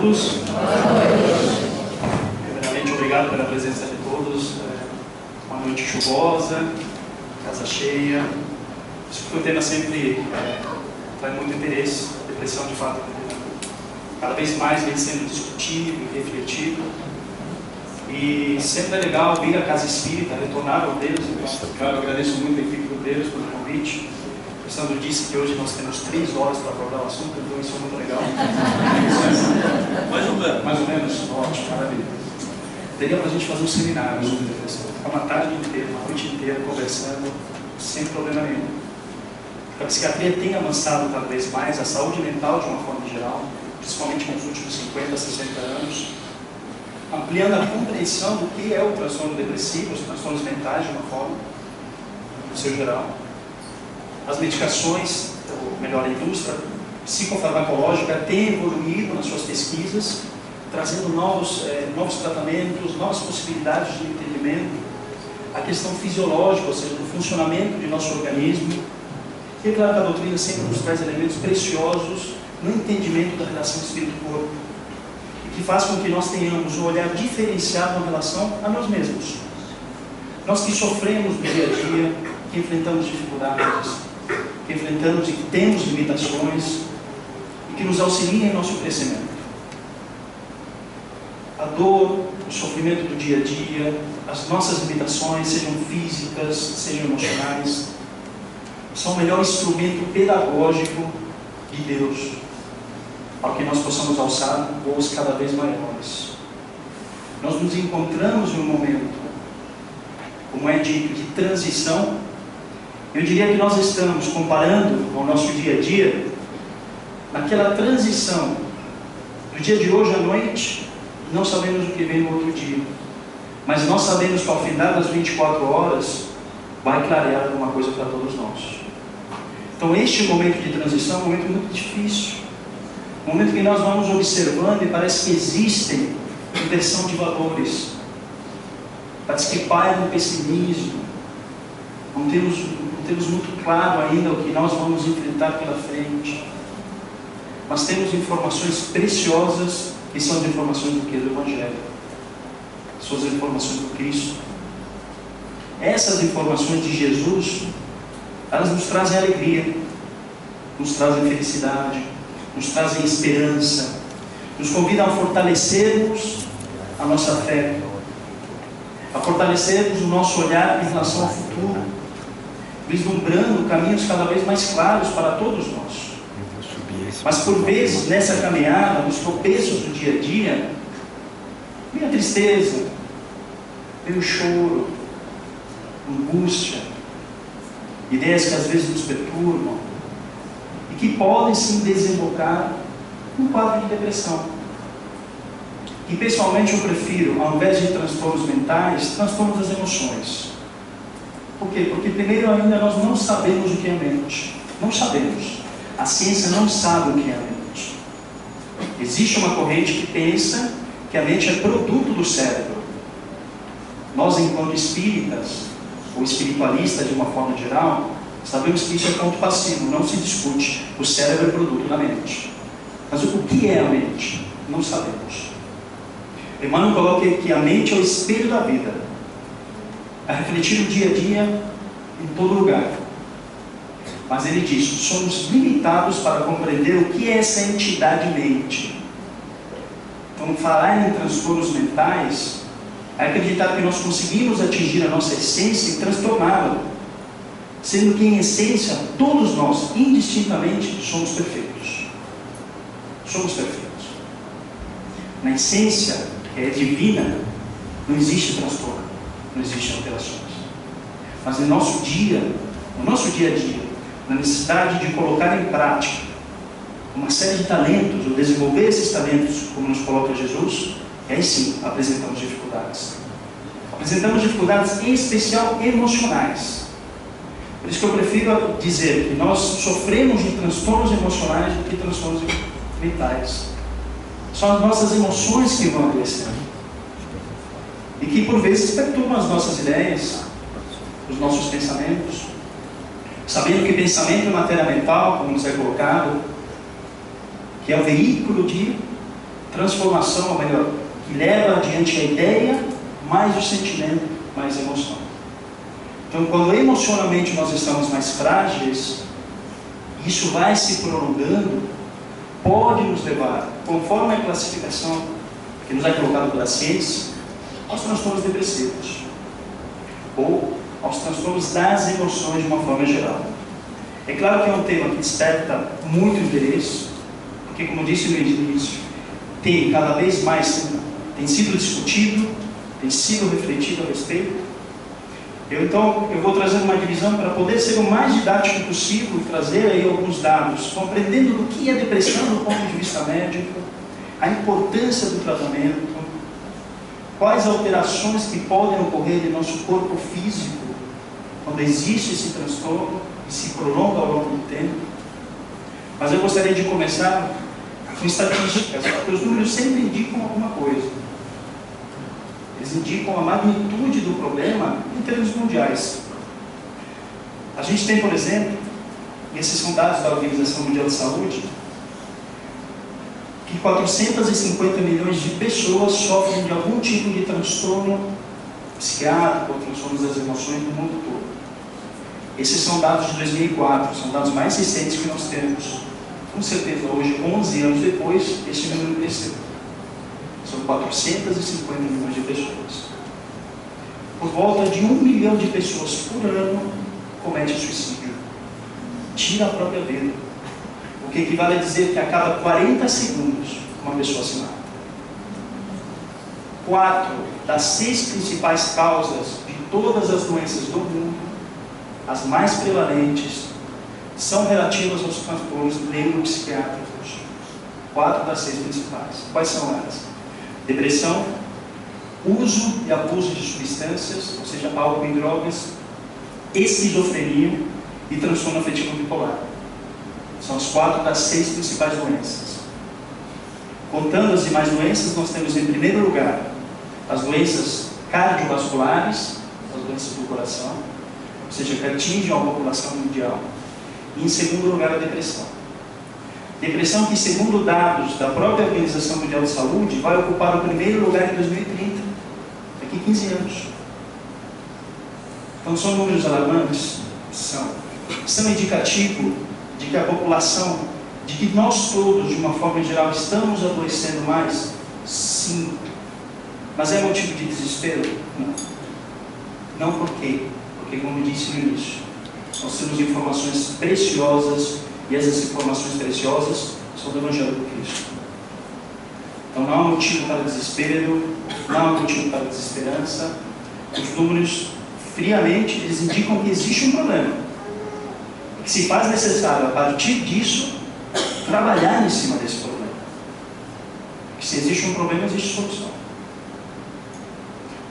todos. Primeiramente, obrigado pela presença de todos. Uma noite chuvosa, casa cheia. Isso que o tema sempre traz muito interesse. Depressão, de fato, cada vez mais vem sendo discutido e refletido. E sempre é legal vir à casa espírita, retornar ao Deus. Então, eu agradeço muito a equipe do Deus pelo convite. O Sandro disse que hoje nós temos 3 horas para abordar o assunto, então isso é muito legal. Mais ou menos, ótimo, maravilha. Daria para a gente fazer um seminário sobre depressão. Ficar uma tarde inteira, uma noite inteira conversando, sem problema nenhum. A psiquiatria tem avançado cada vez mais, a saúde mental de uma forma geral, principalmente nos últimos 50, 60 anos, ampliando a compreensão do que é o transtorno depressivo, os transtornos mentais de uma forma, no seu geral. As medicações, ou melhor, a indústria psicofarmacológica tem evoluído nas suas pesquisas, trazendo novos tratamentos, novas possibilidades de entendimento, a questão fisiológica, ou seja, do funcionamento de nosso organismo. E é claro que a doutrina sempre nos traz elementos preciosos no entendimento da relação espírito-corpo, e que faz com que nós tenhamos um olhar diferenciado em relação a nós mesmos. Nós que sofremos no dia a dia, que enfrentamos dificuldades, que enfrentamos e que temos limitações, e que nos auxiliam em nosso crescimento. A dor, o sofrimento do dia a dia, as nossas limitações, sejam físicas, sejam emocionais, são o melhor instrumento pedagógico de Deus, para que nós possamos alçar voos cada vez maiores. Nós nos encontramos em um momento, como é dito, de transição. Eu diria que nós estamos, comparando com o nosso dia a dia, naquela transição do dia de hoje à noite. Não sabemos o que vem no outro dia, mas nós sabemos que ao final das 24 horas vai clarear alguma coisa para todos nós. Então este momento de transição é um momento muito difícil, um momento que nós vamos observando e parece que existem inversão de valores, parece que paira um pessimismo, não temos muito claro ainda o que nós vamos enfrentar pela frente, mas temos informações preciosas, que são as informações do que? Do Evangelho, são as informações do Cristo. Essas informações de Jesus, elas nos trazem alegria, nos trazem felicidade, nos trazem esperança, nos convidam a fortalecermos a nossa fé, a fortalecermos o nosso olhar em relação ao futuro, vislumbrando caminhos cada vez mais claros para todos nós. Mas por vezes nessa caminhada, nos tropeços do dia a dia, vem a tristeza, vem o choro, angústia, ideias que às vezes nos perturbam e que podem sim desembocar num quadro de depressão. E pessoalmente eu prefiro, ao invés de transtornos mentais, transtornos das emoções. Por quê? Porque primeiro ainda nós não sabemos o que é a mente. Não sabemos. A ciência não sabe o que é a mente. Existe uma corrente que pensa que a mente é produto do cérebro. Nós, enquanto espíritas, ou espiritualistas de uma forma geral, sabemos que isso é ponto passivo, não se discute. O cérebro é produto da mente. Mas o que é a mente? Não sabemos. Emmanuel coloca que a mente é o espelho da vida, a refletir o dia a dia em todo lugar. Mas ele diz, somos limitados para compreender o que é essa entidade mente. Então, falar em transtornos mentais é acreditar que nós conseguimos atingir a nossa essência e transtorná-la, sendo que em essência, todos nós, indistintamente, somos perfeitos. Somos perfeitos. Na essência, que é divina, não existe transtorno, não existem alterações. Mas no nosso dia a dia, na necessidade de colocar em prática uma série de talentos, ou desenvolver esses talentos, como nos coloca Jesus, aí sim apresentamos dificuldades. Apresentamos dificuldades, em especial emocionais. Por isso que eu prefiro dizer que nós sofremos de transtornos emocionais do que transtornos mentais. São as nossas emoções que vão adoecendo e que por vezes perturbam as nossas ideias, os nossos pensamentos, sabendo que pensamento é matéria mental, como nos é colocado, que é o veículo de transformação, ou melhor, que leva adiante a ideia, mais o sentimento, mais a emoção. Então, quando emocionalmente nós estamos mais frágeis, isso vai se prolongando, pode nos levar, conforme a classificação que nos é colocada pela ciência, aos transtornos depressivos, ou aos transtornos das emoções de uma forma geral. É claro que é um tema que desperta muito interesse, porque, como disse no início, tem cada vez mais, tem sido discutido, tem sido refletido a respeito. Então, eu vou trazer uma divisão para poder ser o mais didático possível e trazer aí alguns dados, compreendendo do que é depressão do ponto de vista médico, a importância do tratamento, quais alterações que podem ocorrer em nosso corpo físico quando existe esse transtorno e se prolonga ao longo do tempo. Mas eu gostaria de começar com estatísticas, porque os números sempre indicam alguma coisa. Eles indicam a magnitude do problema em termos mundiais. A gente tem, por exemplo, e esses são dados da Organização Mundial de Saúde, que 450 milhões de pessoas sofrem de algum tipo de transtorno psiquiátrico ou transtornos das emoções no mundo todo. Esses são dados de 2004, são dados mais recentes que nós temos. Com certeza, hoje, 11 anos depois, esse número cresceu. São 450 milhões de pessoas. Por volta de 1 milhão de pessoas por ano comete suicídio. Tira a própria vida. O que equivale a dizer que a cada 40 segundos uma pessoa se mata. 4 das 6 principais causas de todas as doenças do mundo, as mais prevalentes, são relativas aos transtornos neuropsiquiátricos. 4 das 6 principais. Quais são elas? Depressão, uso e abuso de substâncias, ou seja, álcool e drogas, esquizofrenia e transtorno afetivo bipolar. São as 4 das 6 principais doenças. Contando as demais doenças, nós temos em primeiro lugar as doenças cardiovasculares, as doenças do coração, ou seja, que atingem a população mundial. E em segundo lugar, a depressão. Depressão que, segundo dados da própria Organização Mundial de Saúde, vai ocupar o primeiro lugar em 2030, daqui 15 anos. Então, são números alarmantes? São indicativo de que a população, de que nós todos, de uma forma geral, estamos adoecendo mais? Sim. Mas é motivo de desespero? Não. Não por quê? Porque, como disse no início, nós temos informações preciosas, e essas informações preciosas são do Evangelho do Cristo. Então não há motivo para desespero, não há motivo para desesperança. Os números, friamente, eles indicam que existe um problema. Que se faz necessário, a partir disso, trabalhar em cima desse problema. Que se existe um problema, existe solução.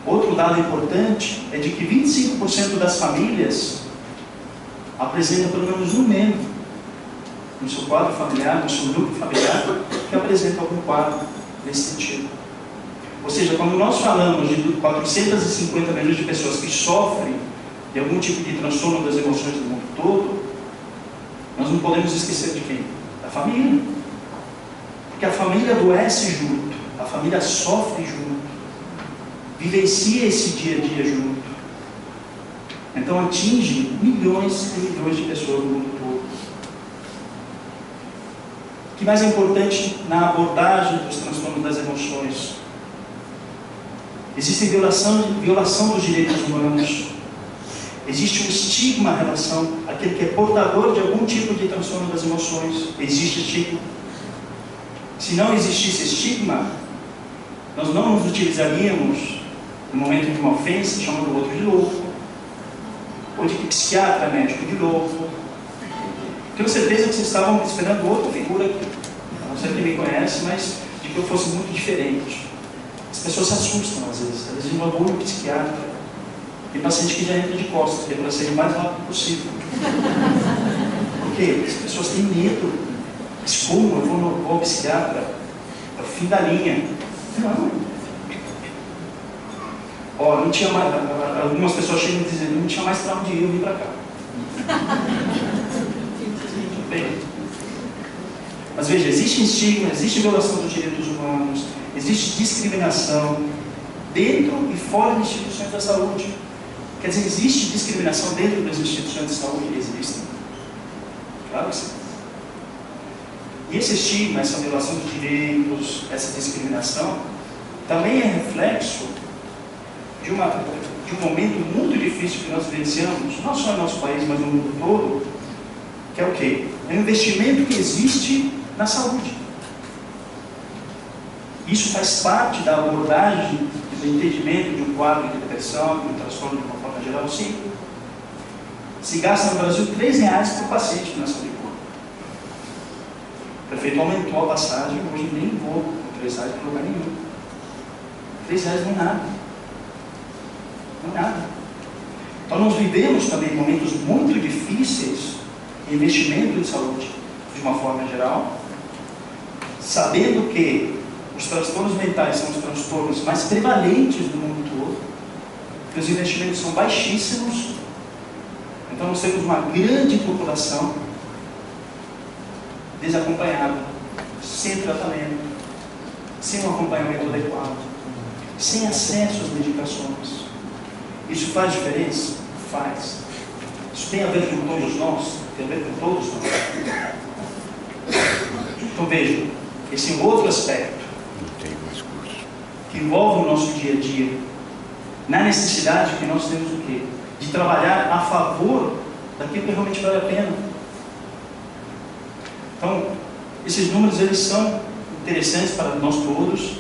Outro dado importante é de que 25% das famílias apresentam pelo menos um membro no seu quadro familiar, no seu grupo familiar, que apresenta algum quadro nesse sentido. Ou seja, quando nós falamos de 450 milhões de pessoas que sofrem de algum tipo de transtorno das emoções do mundo todo, nós não podemos esquecer de quem? Da família. Porque a família adoece junto, a família sofre junto, vivencia esse dia a dia junto. Então atinge milhões e milhões de pessoas no mundo todo. O que mais é importante na abordagem dos transtornos das emoções? Existe violação dos direitos humanos. Existe um estigma em relação àquele que é portador de algum tipo de transtorno das emoções. Existe estigma. Se não existisse estigma, nós não nos utilizaríamos no momento de uma ofensa, chamando o outro de louco, ou de que psiquiatra é médico de louco. Tenho certeza que vocês estavam esperando outra figura aqui. Não sei quem me conhece, mas de que eu fosse muito diferente. As pessoas se assustam às vezes. Elas dizem, vou no psiquiatra. Tem paciente que já entra de costas, que é para sair o mais rápido possível. Por quê? As pessoas têm medo. Mas como eu vou ao psiquiatra? É o fim da linha. Não. Ó, não tinha mais. Algumas pessoas chegam dizendo, não tinha mais para onde ir, eu vim para cá. Bem, Mas veja, existe estigma, existe violação dos direitos humanos, existe discriminação dentro e fora das instituições da saúde. Quer dizer, existe discriminação dentro das instituições de saúde? Existem. Claro que sim. E esse estigma, essa violação de direitos, essa discriminação, também é reflexo de um momento muito difícil que nós vivenciamos, não só no nosso país, mas no mundo todo, que é o quê? É o investimento que existe na saúde. Isso faz parte da abordagem, do entendimento de um quadro de depressão, de um transtorno de uma forma geral, sim. Se gasta no Brasil R$3 por paciente na saúde pública. O prefeito aumentou a passagem, hoje nem vou com R$3 para lugar nenhum. R$3 não é nada. Não é nada. Então nós vivemos também momentos muito difíceis em investimento em saúde, de uma forma geral, sabendo que os transtornos mentais são os transtornos mais prevalentes do mundo todo, que os investimentos são baixíssimos, então nós temos uma grande população desacompanhada, sem tratamento, sem um acompanhamento adequado, sem acesso às medicações. Isso faz diferença? Faz. Isso tem a ver com todos nós? Tem a ver com todos nós. Então veja, esse é um outro aspecto que envolve o nosso dia a dia, na necessidade que nós temos o quê? De trabalhar a favor daquilo que realmente vale a pena. Então, esses números eles são interessantes para nós todos,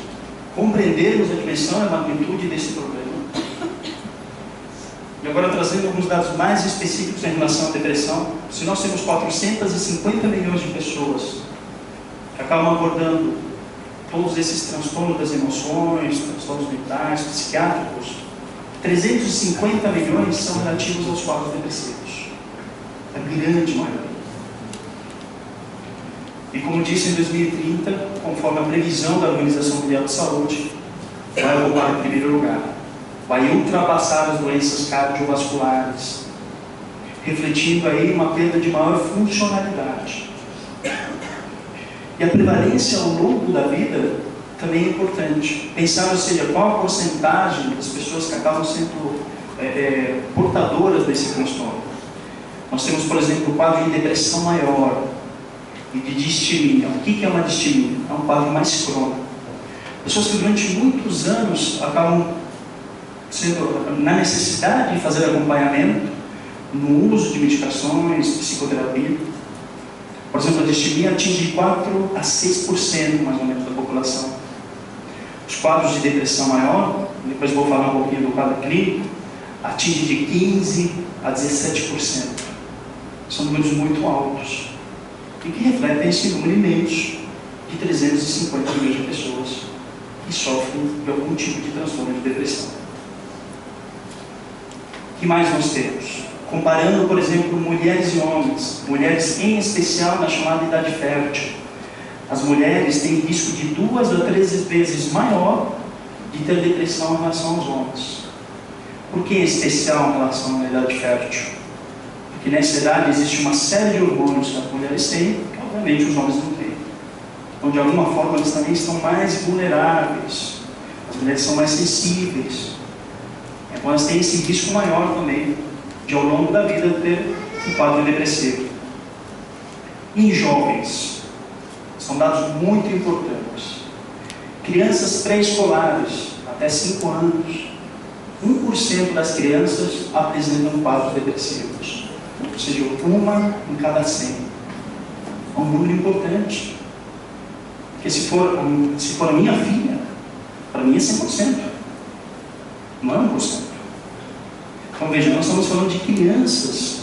compreendermos a dimensão e a magnitude desse problema. E agora trazendo alguns dados mais específicos em relação à depressão, se nós temos 450 milhões de pessoas que acabam abordando todos esses transtornos das emoções, transtornos mentais, psiquiátricos, 350 milhões são relativos aos quadros depressivos. A grande maioria. E como disse, em 2030, conforme a previsão da Organização Mundial de Saúde, vai ocupar em primeiro lugar. Vai ultrapassar as doenças cardiovasculares, refletindo aí uma perda de maior funcionalidade. E a prevalência ao longo da vida também é importante. Pensar, ou seja, qual a porcentagem das pessoas que acabam sendo portadoras desse transtorno. Nós temos, por exemplo, o quadro de depressão maior e de distimia. O que é uma distimia? É um quadro mais crônico. Pessoas que durante muitos anos acabam sendo na necessidade de fazer acompanhamento no uso de medicações, psicoterapia. Por exemplo, a distimia atinge 4 a 6% mais ou menos da população. Os quadros de depressão maior, depois vou falar um pouquinho do quadro clínico, atinge de 15 a 17%. São números muito altos e que refletem esse número imenso de 350 milhões de pessoas que sofrem de algum tipo de transtorno de depressão. O que mais nós temos? Comparando, por exemplo, mulheres e homens, mulheres em especial na chamada idade fértil. As mulheres têm risco de 2 a 13 vezes maior de ter depressão em relação aos homens. Por que em especial em relação à idade fértil? Porque nessa idade existe uma série de hormônios que as mulheres têm, que obviamente os homens não têm. Então, de alguma forma, eles também estão mais vulneráveis. As mulheres são mais sensíveis. Então, elas têm esse risco maior também de ao longo da vida ter um quadro depressivo. Em jovens, são dados muito importantes. Crianças pré-escolares, até 5 anos, 1% das crianças apresentam quadros depressivos. Ou seja, 1 em cada 100. É um número importante. Porque se for a minha filha, para mim é 100%. Não é 1%. Então veja, nós estamos falando de crianças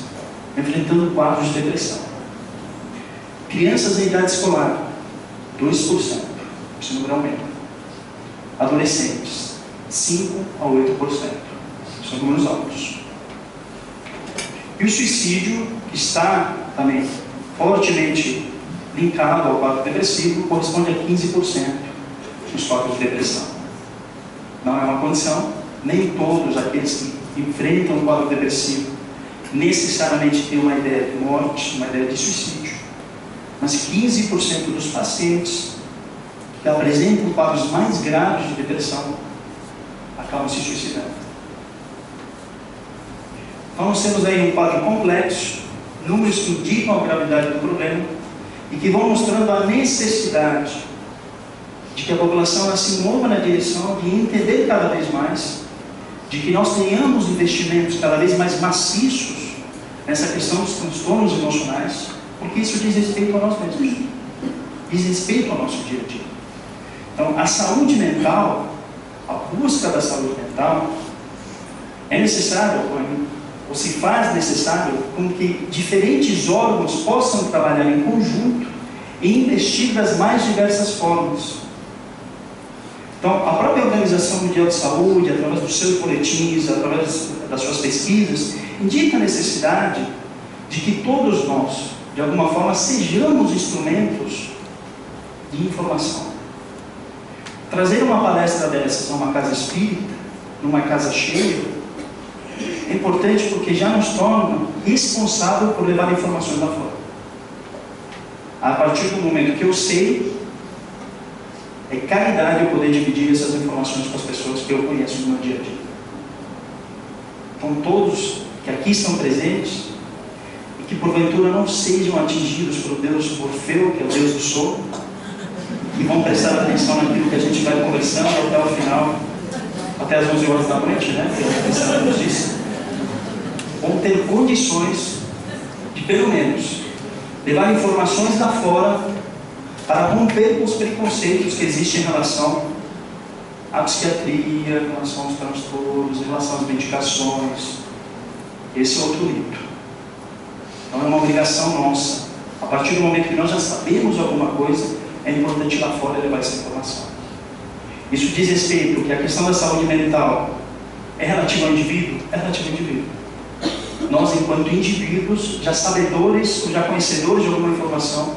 enfrentando quadros de depressão. Crianças em idade escolar, 2%. Esse número aumenta. Adolescentes, 5 a 8%. São números altos. E o suicídio, que está também fortemente linkado ao quadro depressivo, corresponde a 15% dos quadros de depressão. Não é uma condição, nem todos aqueles que enfrentam o quadro depressivo necessariamente têm uma ideia de morte, uma ideia de suicídio. mas 15% dos pacientes que apresentam quadros mais graves de depressão acabam se suicidando. Então nós temos aí um quadro complexo, números que indicam a gravidade do problema e que vão mostrando a necessidade de que a população se mova na direção de entender cada vez mais, de que nós tenhamos investimentos cada vez mais maciços nessa questão dos transtornos emocionais, porque isso diz respeito a nós mesmos, diz respeito ao nosso dia a dia. Então, a saúde mental, a busca da saúde mental, é necessário, ou se faz necessário, com que diferentes órgãos possam trabalhar em conjunto e investir das mais diversas formas. Então, a própria Organização Mundial de Saúde, através dos seus boletins, através das suas pesquisas, indica a necessidade de que todos nós, de alguma forma, sejamos instrumentos de informação. Trazer uma palestra dessas a uma casa espírita, numa casa cheia, é importante porque já nos torna responsável por levar informações lá fora. A partir do momento que eu sei, é caridade eu poder dividir essas informações com as pessoas que eu conheço no meu dia a dia. Então todos que aqui estão presentes e que porventura não sejam atingidos por Deus Orfeu, que é o Deus do sono, e vão prestar atenção naquilo que a gente vai conversando até o final, até as 11 horas da noite, né? Que a Cristiana nos disse, vão ter condições de, pelo menos, levar informações lá fora para romper com os preconceitos que existem em relação à psiquiatria, em relação aos transtornos, em relação às medicações. Esse é outro livro. Então é uma obrigação nossa. A partir do momento que nós já sabemos alguma coisa, é importante ir lá fora levar essa informação. Isso diz respeito que a questão da saúde mental é relativa ao indivíduo? É relativa ao indivíduo. Nós, enquanto indivíduos, já sabedores ou já conhecedores de alguma informação,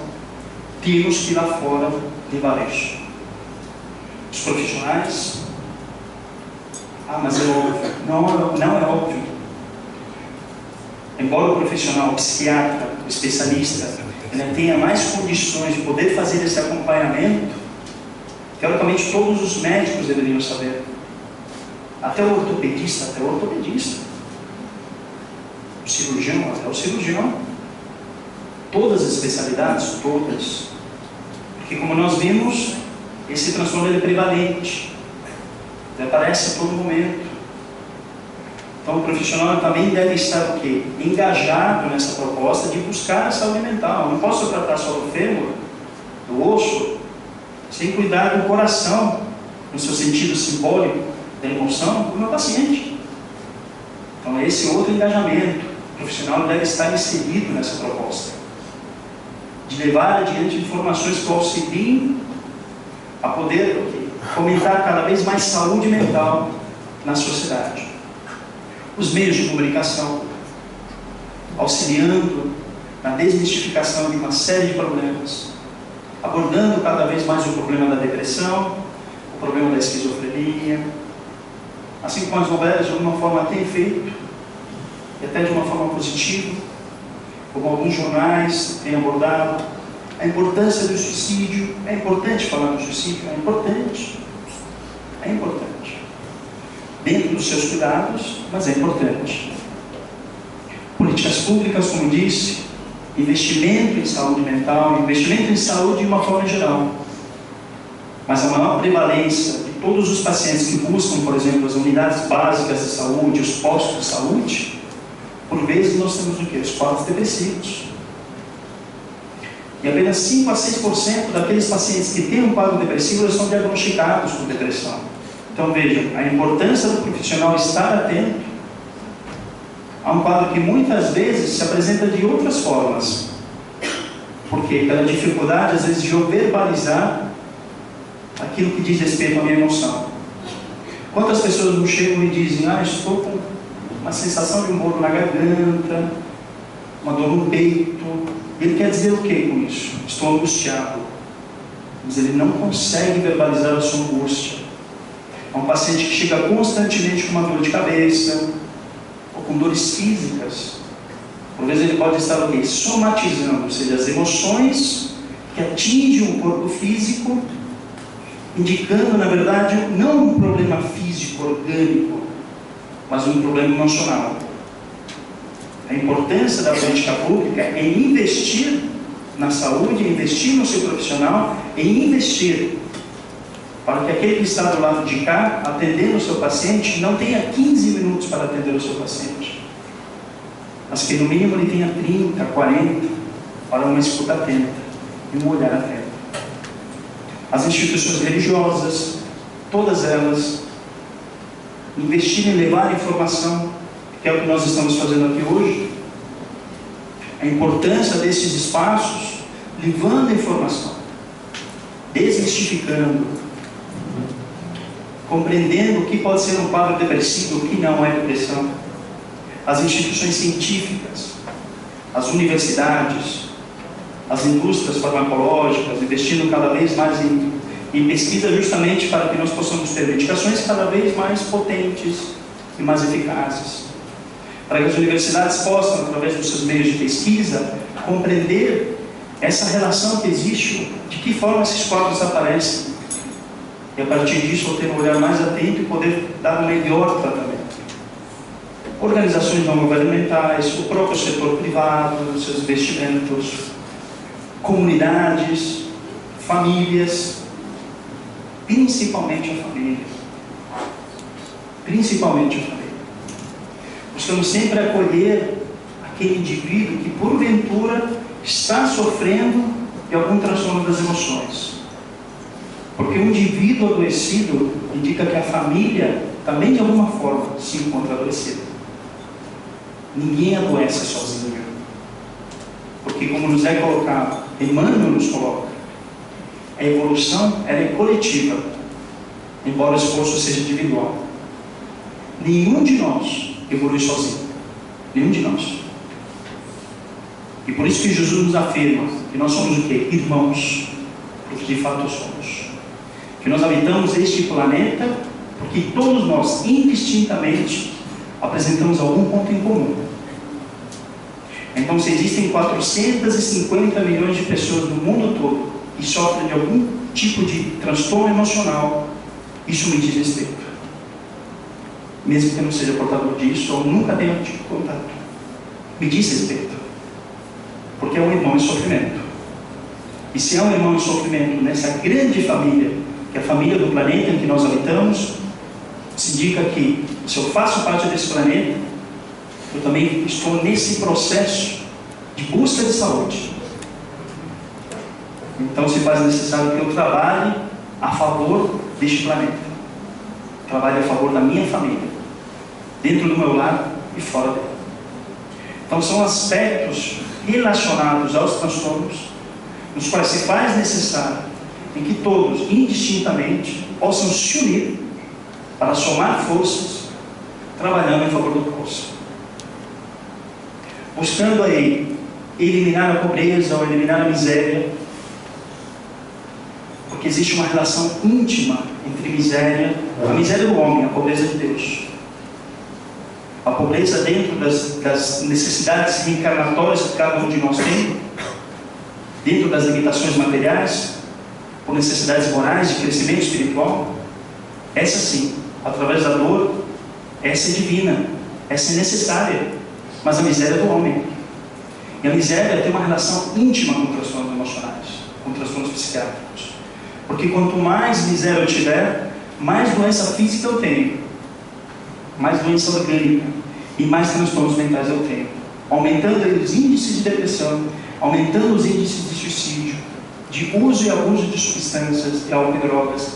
temos que ir lá fora levar isso. Os profissionais, mas é óbvio. Não é óbvio. Embora o profissional, o psiquiatra, o especialista, ele tenha mais condições de poder fazer esse acompanhamento, teoricamente todos os médicos deveriam saber. Até o ortopedista, o cirurgião, até o cirurgião. Todas as especialidades, todas. Porque como nós vimos, esse transtorno é prevalente. Ele aparece a todo momento. Então o profissional também deve estar o quê? Engajado nessa proposta de buscar a saúde mental. Eu não posso tratar só do fêmur, do osso, sem cuidar do coração, no seu sentido simbólico, da emoção, do meu paciente. Então esse outro engajamento. O profissional deve estar inserido nessa proposta, de levar adiante informações que auxiliem a poder fomentar cada vez mais saúde mental na sociedade. Os meios de comunicação, auxiliando na desmistificação de uma série de problemas, abordando cada vez mais o problema da depressão, o problema da esquizofrenia, assim como as novelas de alguma forma têm feito, e até de uma forma positiva, como alguns jornais têm abordado, a importância do suicídio. É importante falar do suicídio? É importante. É importante. Dentro dos seus cuidados, mas é importante. Políticas públicas, como disse, investimento em saúde mental, investimento em saúde de uma forma geral. Mas a maior prevalência de todos os pacientes que buscam, por exemplo, as unidades básicas de saúde, os postos de saúde, por vezes nós temos o quê? Os quadros depressivos. E apenas 5 a 6% daqueles pacientes que têm um quadro depressivo, eles são diagnosticados com depressão. Então vejam, a importância do profissional estar atento a um quadro que muitas vezes se apresenta de outras formas. Porque pela dificuldade, às vezes, de eu verbalizar aquilo que diz respeito à minha emoção. Quantas pessoas não chegam e dizem, estou com uma sensação de um bolo na garganta, uma dor no peito. Ele quer dizer o que com isso? Estou angustiado. Mas ele não consegue verbalizar a sua angústia. É um paciente que chega constantemente com uma dor de cabeça, ou com dores físicas. Por vezes ele pode estar o quê? Somatizando, ou seja, as emoções que atingem o corpo físico, indicando, na verdade, não um problema físico, orgânico, mas um problema emocional. A importância da política pública é investir na saúde, investir no seu profissional, e investir para que aquele que está do lado de cá, atendendo o seu paciente, não tenha 15 minutos para atender o seu paciente, mas que no mínimo ele tenha 30, 40, para uma escuta atenta e um olhar atento. As instituições religiosas, todas elas, investir em levar informação, que é o que nós estamos fazendo aqui hoje, a importância desses espaços, levando a informação, desmistificando, compreendendo o que pode ser um quadro depressivo, o que não é depressão. As instituições científicas, as universidades, as indústrias farmacológicas, investindo cada vez mais em pesquisa, justamente para que nós possamos ter medicações cada vez mais potentes e mais eficazes. Para que as universidades possam, através dos seus meios de pesquisa, compreender essa relação que existe, de que forma esses quadros aparecem, e a partir disso ter um olhar mais atento e poder dar um melhor tratamento. Organizações não governamentais, o próprio setor privado, os seus investimentos, comunidades, famílias, principalmente a família. Principalmente a família. Buscamos sempre acolher aquele indivíduo que, porventura, está sofrendo de algum transtorno das emoções. Porque um indivíduo adoecido indica que a família também, de alguma forma, se encontra adoecida. Ninguém adoece sozinho. Porque, como nos é colocado, Emmanuel nos coloca, a evolução ela é coletiva, embora o esforço seja individual. Nenhum de nós evolui sozinho. Nenhum de nós. E por isso que Jesus nos afirma que nós somos o quê? Irmãos, porque de fato somos. Que nós habitamos este planeta porque todos nós, indistintamente, apresentamos algum ponto em comum. Então, se existem 450 milhões de pessoas no mundo todo que sofrem de algum tipo de transtorno emocional, isso me diz respeito. Mesmo que eu não seja portador disso, ou nunca tenha tido contato, me diz respeito. Porque é um irmão em sofrimento. E se é um irmão em sofrimento nessa grande família, que é a família do planeta em que nós habitamos, se indica que, se eu faço parte desse planeta, eu também estou nesse processo de busca de saúde. Então se faz necessário que eu trabalhe a favor deste planeta. Trabalhe a favor da minha família, dentro do meu lar e fora dele. Então são aspectos relacionados aos transtornos, nos quais se faz necessário em que todos, indistintamente, possam se unir para somar forças, trabalhando em favor do próximo. Buscando aí eliminar a pobreza ou eliminar a miséria, porque existe uma relação íntima entre a miséria do homem, a pobreza de Deus. A pobreza dentro das necessidades reencarnatórias que cada um de nós tem, dentro das limitações materiais, por necessidades morais de crescimento espiritual, essa sim, através da dor, essa é divina, essa é necessária, mas a miséria é do homem. E a miséria tem uma relação íntima com transtornos emocionais, com transtornos psiquiátricos. Porque quanto mais miséria eu tiver, mais doença física eu tenho, mais doença orgânica e mais transtornos mentais eu tenho, aumentando os índices de depressão, aumentando os índices de suicídio, de uso e abuso de substâncias, de álcool e drogas,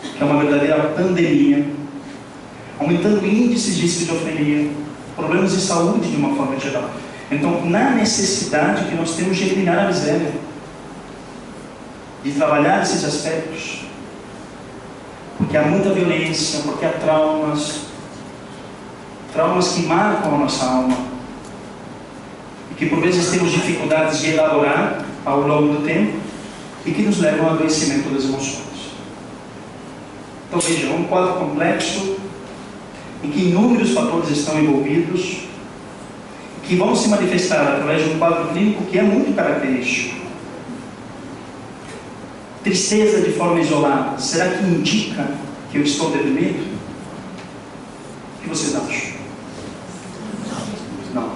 que é uma verdadeira pandemia, aumentando índices de esquizofrenia, problemas de saúde de uma forma geral. Então, na necessidade que nós temos de eliminar a miséria, de trabalhar esses aspectos, porque há muita violência, porque há traumas que marcam a nossa alma, e que por vezes temos dificuldades de elaborar ao longo do tempo, e que nos levam ao adoecimento das emoções. Então veja, é um quadro complexo, em que inúmeros fatores estão envolvidos, que vão se manifestar através de um quadro clínico que é muito característico. Tristeza de forma isolada, será que indica que eu estou deprimido? O que vocês acham? Não.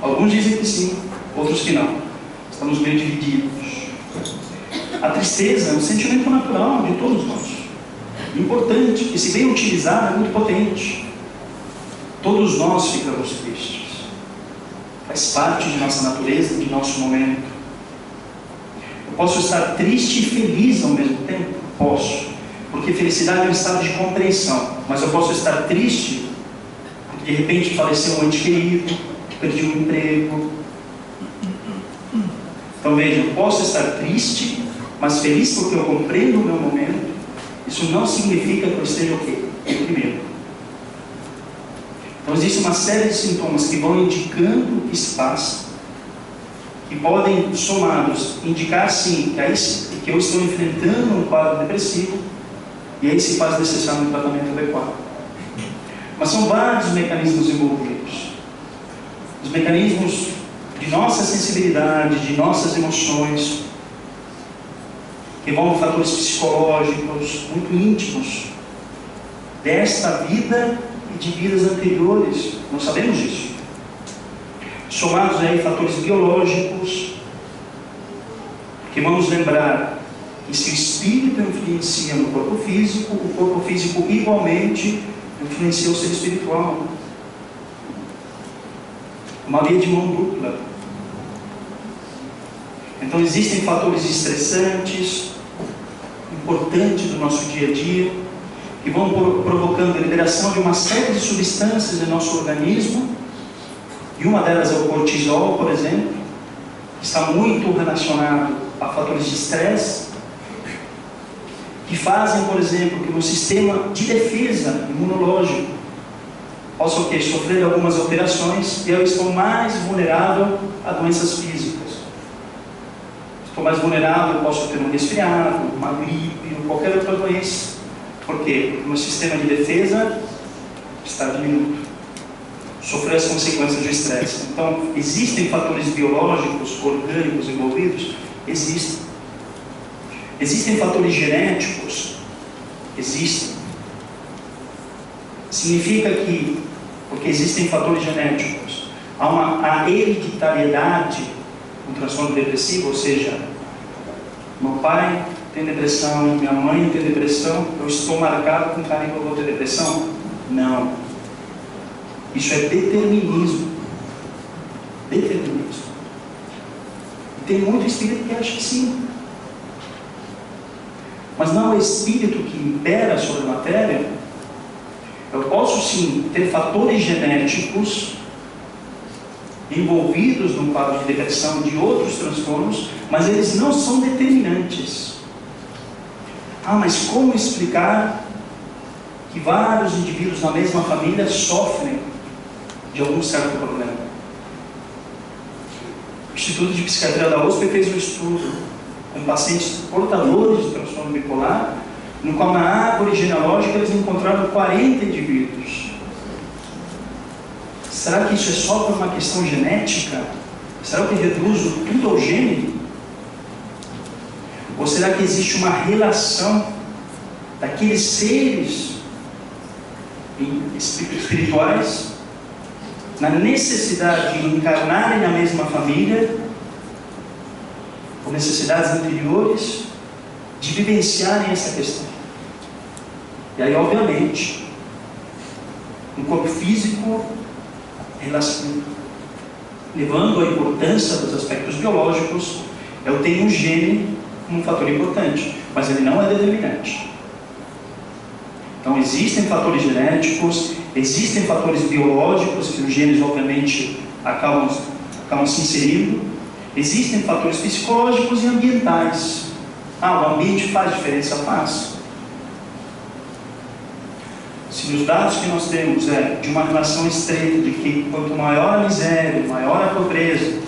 Alguns dizem que sim, outros que não. Estamos meio divididos. A tristeza é um sentimento natural de todos nós. Importante, que se bem utilizado é muito potente. Todos nós ficamos tristes. Faz parte de nossa natureza, de nosso momento. Eu posso estar triste e feliz ao mesmo tempo? Posso. Porque felicidade é um estado de compreensão. Mas eu posso estar triste porque de repente faleceu um ente querido, perdi um emprego. Então veja, eu posso estar triste, mas feliz porque eu compreendo o meu momento. Isso não significa que eu esteja o quê? Deprimido. Então existe uma série de sintomas que vão indicando o que se passa, que podem, somados, indicar sim que eu estou enfrentando um quadro depressivo, e aí se faz necessário um tratamento adequado. Mas são vários mecanismos envolvidos. Os mecanismos de nossa sensibilidade, de nossas emoções, que envolvem fatores psicológicos muito íntimos desta vida e de vidas anteriores. Nós sabemos disso. Somados aí fatores biológicos, que vamos lembrar que se o espírito influencia no corpo físico, o corpo físico igualmente influencia o ser espiritual. Uma via de mão dupla. Então existem fatores estressantes, importantes do nosso dia a dia, que vão provocando a liberação de uma série de substâncias no nosso organismo, e uma delas é o cortisol, por exemplo, que está muito relacionado a fatores de estresse, que fazem, por exemplo, que no sistema de defesa imunológico possa sofrer algumas alterações, e eu estou mais vulnerável a doenças físicas. Estou mais vulnerável, posso ter um resfriado, uma gripe, ou qualquer outra doença. Por quê? Porque o meu sistema de defesa está diminuto. Sofrer as consequências do estresse. Então, existem fatores biológicos, orgânicos envolvidos? Existem. Existem fatores genéticos? Existem. Significa que, porque existem fatores genéticos, há uma hereditariedade no transtorno depressivo, ou seja, meu pai tem depressão, minha mãe tem depressão, eu estou marcado com carinho, eu vou ter depressão? Não. Isso é determinismo. Determinismo. E tem muito espírito que acha que sim. Mas não é o espírito que impera sobre a matéria. Eu posso sim ter fatores genéticos envolvidos no quadro de depressão, de outros transtornos, mas eles não são determinantes. Ah, mas como explicar que vários indivíduos na mesma família sofrem de algum certo problema? O Instituto de Psiquiatria da USP fez um estudo com pacientes portadores de transtorno bipolar, no qual na árvore genealógica eles encontraram 40 indivíduos. Será que isso é só por uma questão genética? Será que reduz tudo ao gene? Ou será que existe uma relação daqueles seres espirituais na necessidade de encarnarem na mesma família, por necessidades anteriores, de vivenciarem essa questão? E aí, obviamente, no corpo físico, levando a importância dos aspectos biológicos, eu tenho um gene como um fator importante, mas ele não é determinante. Então existem fatores genéticos, existem fatores biológicos, que os genes obviamente acabam se inserindo, existem fatores psicológicos e ambientais. Ah, o ambiente faz diferença? Faz. Se os dados que nós temos é de uma relação estreita, de que quanto maior a miséria, maior a pobreza,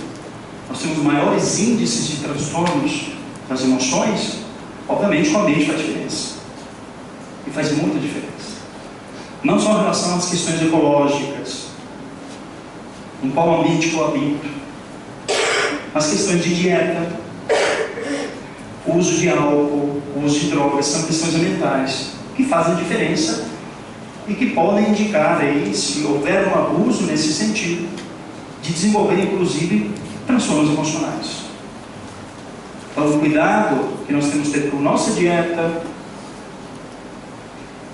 nós temos maiores índices de transtornos das emoções, obviamente o ambiente faz diferença. E faz muita diferença. Não só em relação às questões ecológicas, em qual ambiente que eu habito, as questões de dieta, o uso de álcool, o uso de drogas, são questões ambientais que fazem diferença e que podem indicar aí, se houver um abuso nesse sentido, de desenvolver inclusive transtornos emocionais. Então, o cuidado que nós temos que ter com nossa dieta,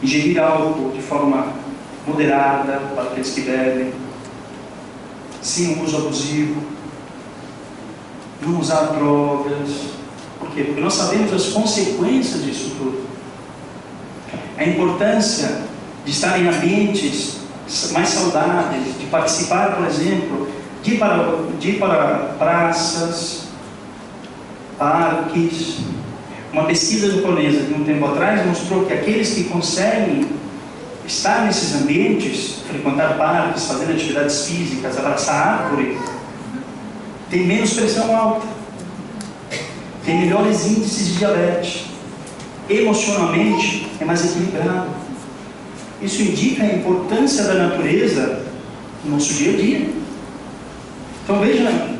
ingerir álcool de forma moderada para aqueles que bebem, sem um uso abusivo, não usar drogas. Por quê? Porque nós sabemos as consequências disso tudo. A importância de estar em ambientes mais saudáveis, de participar, por exemplo, de ir para praças, parques. Uma pesquisa japonesa de um tempo atrás mostrou que aqueles que conseguem estar nesses ambientes, frequentar parques, fazendo atividades físicas, abraçar árvore, tem menos pressão alta, tem melhores índices de diabetes, emocionalmente é mais equilibrado. Isso indica a importância da natureza no nosso dia a dia. Então veja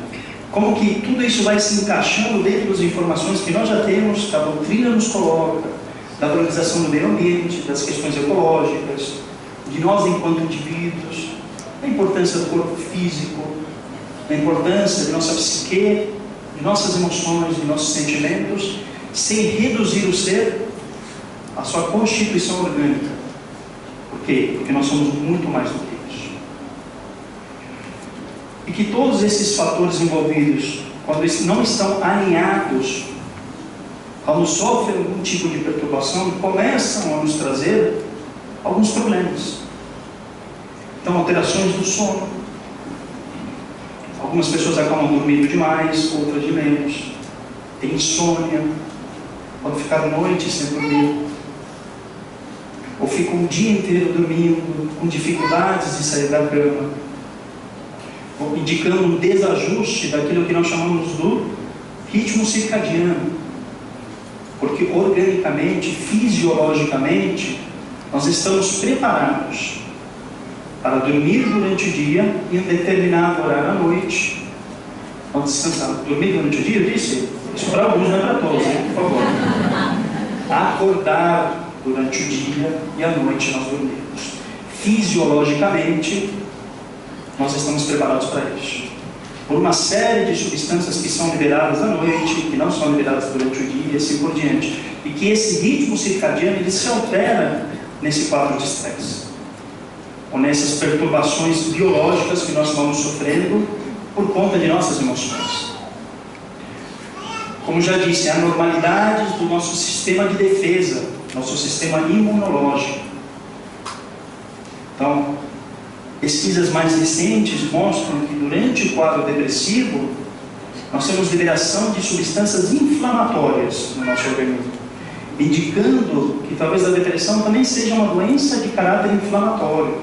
como que tudo isso vai se encaixando dentro das informações que nós já temos, que a doutrina nos coloca, da valorização do meio ambiente, das questões ecológicas, de nós enquanto indivíduos, da importância do corpo físico, da importância de nossa psique, de nossas emoções, de nossos sentimentos, sem reduzir o ser à sua constituição orgânica. Por quê? Porque nós somos muito mais do que isso. E que todos esses fatores envolvidos, quando eles não estão alinhados, quando sofrem algum tipo de perturbação, começam a nos trazer alguns problemas. Então, alterações do sono. Algumas pessoas acabam dormindo demais, outras de menos. Tem insônia, pode ficar noites sem dormir. Ou ficam um dia inteiro dormindo, com dificuldades de sair da cama, ou indicando um desajuste daquilo que nós chamamos do ritmo circadiano. Porque organicamente, fisiologicamente, nós estamos preparados para dormir durante o dia e em um determinado horário à noite vamos descansar. Dormir durante o dia, eu disse? Isso para alguns, não é para todos, hein? Por favor. Acordar durante o dia e à noite nós dormimos. Fisiologicamente, nós estamos preparados para isso. Por uma série de substâncias que são liberadas à noite, que não são liberadas durante o dia e assim por diante. E que esse ritmo circadiano ele se altera nesse quadro de estresse, ou nessas perturbações biológicas que nós vamos sofrendo por conta de nossas emoções. Como já disse, anormalidades do nosso sistema de defesa, nosso sistema imunológico. Então, pesquisas mais recentes mostram que durante o quadro depressivo, nós temos liberação de substâncias inflamatórias no nosso organismo, indicando que talvez a depressão também seja uma doença de caráter inflamatório.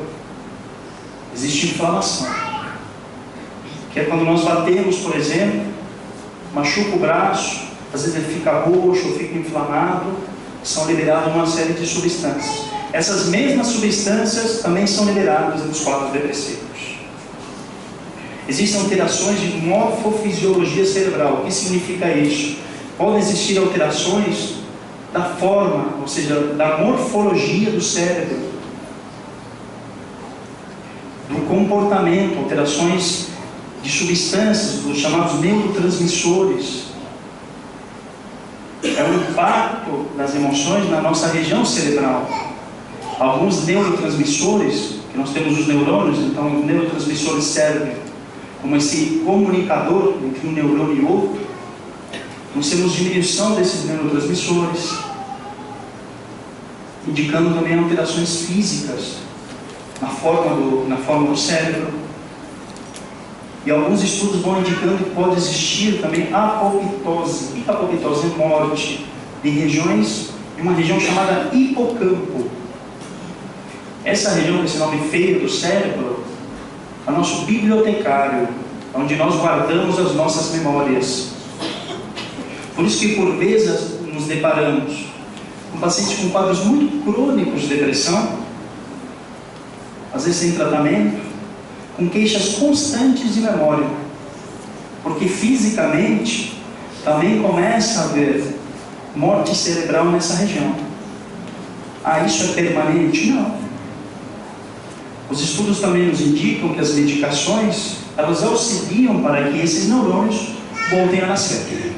Existe inflamação, que é quando nós batemos, por exemplo, machuca o braço, às vezes ele fica roxo, fica inflamado, são liberadas uma série de substâncias. Essas mesmas substâncias também são liberadas nos quadros depressivos. Existem alterações de morfofisiologia cerebral. O que significa isso? Podem existir alterações da forma, ou seja, da morfologia do cérebro, do comportamento, alterações de substâncias, dos chamados neurotransmissores. É o impacto das emoções na nossa região cerebral. Alguns neurotransmissores, que nós temos os neurônios, então os neurotransmissores servem como esse comunicador entre um neurônio e outro. Nós temos diminuição desses neurotransmissores, indicando também alterações físicas na forma do cérebro. E alguns estudos vão indicando que pode existir também apoptose. E apoptose é morte em uma região chamada hipocampo. Essa região, esse nome feio do cérebro, é o nosso bibliotecário, onde nós guardamos as nossas memórias. Por isso que por vezes nos deparamos com pacientes com quadros muito crônicos de depressão, às vezes sem tratamento, com queixas constantes de memória, porque fisicamente também começa a haver morte cerebral nessa região. Ah, isso é permanente? Não. Os estudos também nos indicam que as medicações, elas auxiliam para que esses neurônios voltem a nascer.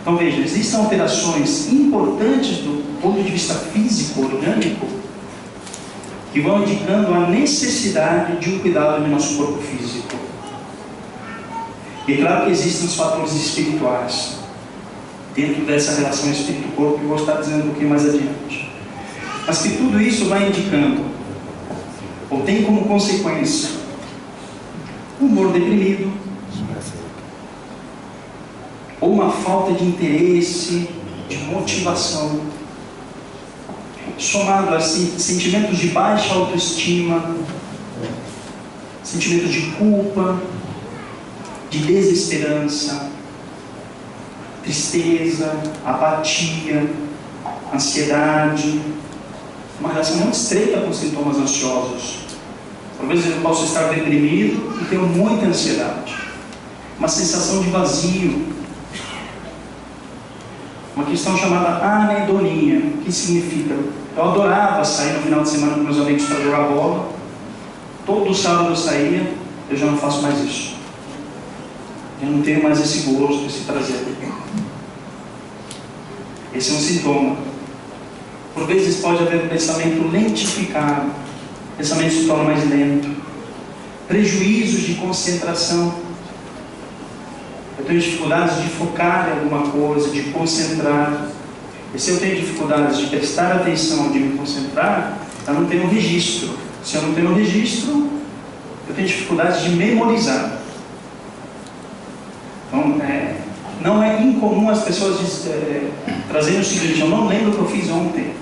Então veja, existem alterações importantes do ponto de vista físico, orgânico, que vão indicando a necessidade de um cuidado do nosso corpo físico. E é claro que existem os fatores espirituais dentro dessa relação espírito-corpo, que eu vou estar dizendo um pouquinho mais adiante. Mas que tudo isso vai indicando, ou tem como consequência, um humor deprimido, ou uma falta de interesse, de motivação, somado a sentimentos de baixa autoestima, sentimentos de culpa, de desesperança, tristeza, apatia, ansiedade, uma relação muito estreita com sintomas ansiosos. Por vezes eu posso estar deprimido e tenho muita ansiedade, uma sensação de vazio, uma questão chamada anedonia, que significa, eu adorava sair no final de semana com meus amigos para jogar bola, todo sábado eu saía, eu já não faço mais isso. Eu não tenho mais esse gosto, esse prazer. Esse é um sintoma. Por vezes pode haver um pensamento lentificado, o pensamento se torna mais lento, prejuízos de concentração. Eu tenho dificuldades de focar em alguma coisa, de concentrar. E se eu tenho dificuldades de prestar atenção, de me concentrar, eu não tenho registro. Se eu não tenho registro, eu tenho dificuldades de memorizar. Então, não é incomum as pessoas trazerem o seguinte: eu não lembro o que eu fiz ontem,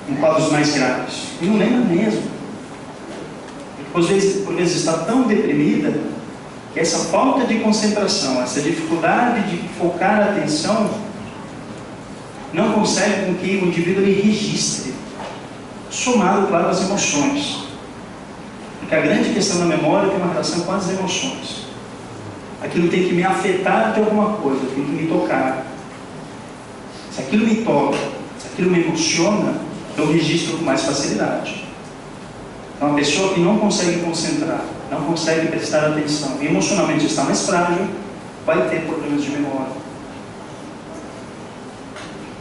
em quadros mais graves. E não lembro mesmo. Por vezes está tão deprimida que essa falta de concentração, essa dificuldade de focar a atenção, não consegue com que o indivíduo ele registre, somado, claro, às emoções. Porque a grande questão da memória tem uma relação com as emoções. Aquilo tem que me afetar de alguma coisa, tem que me tocar. Se aquilo me toca, se aquilo me emociona, eu registro com mais facilidade. Então, uma pessoa que não consegue concentrar, não consegue prestar atenção e emocionalmente está mais frágil, vai ter problemas de memória.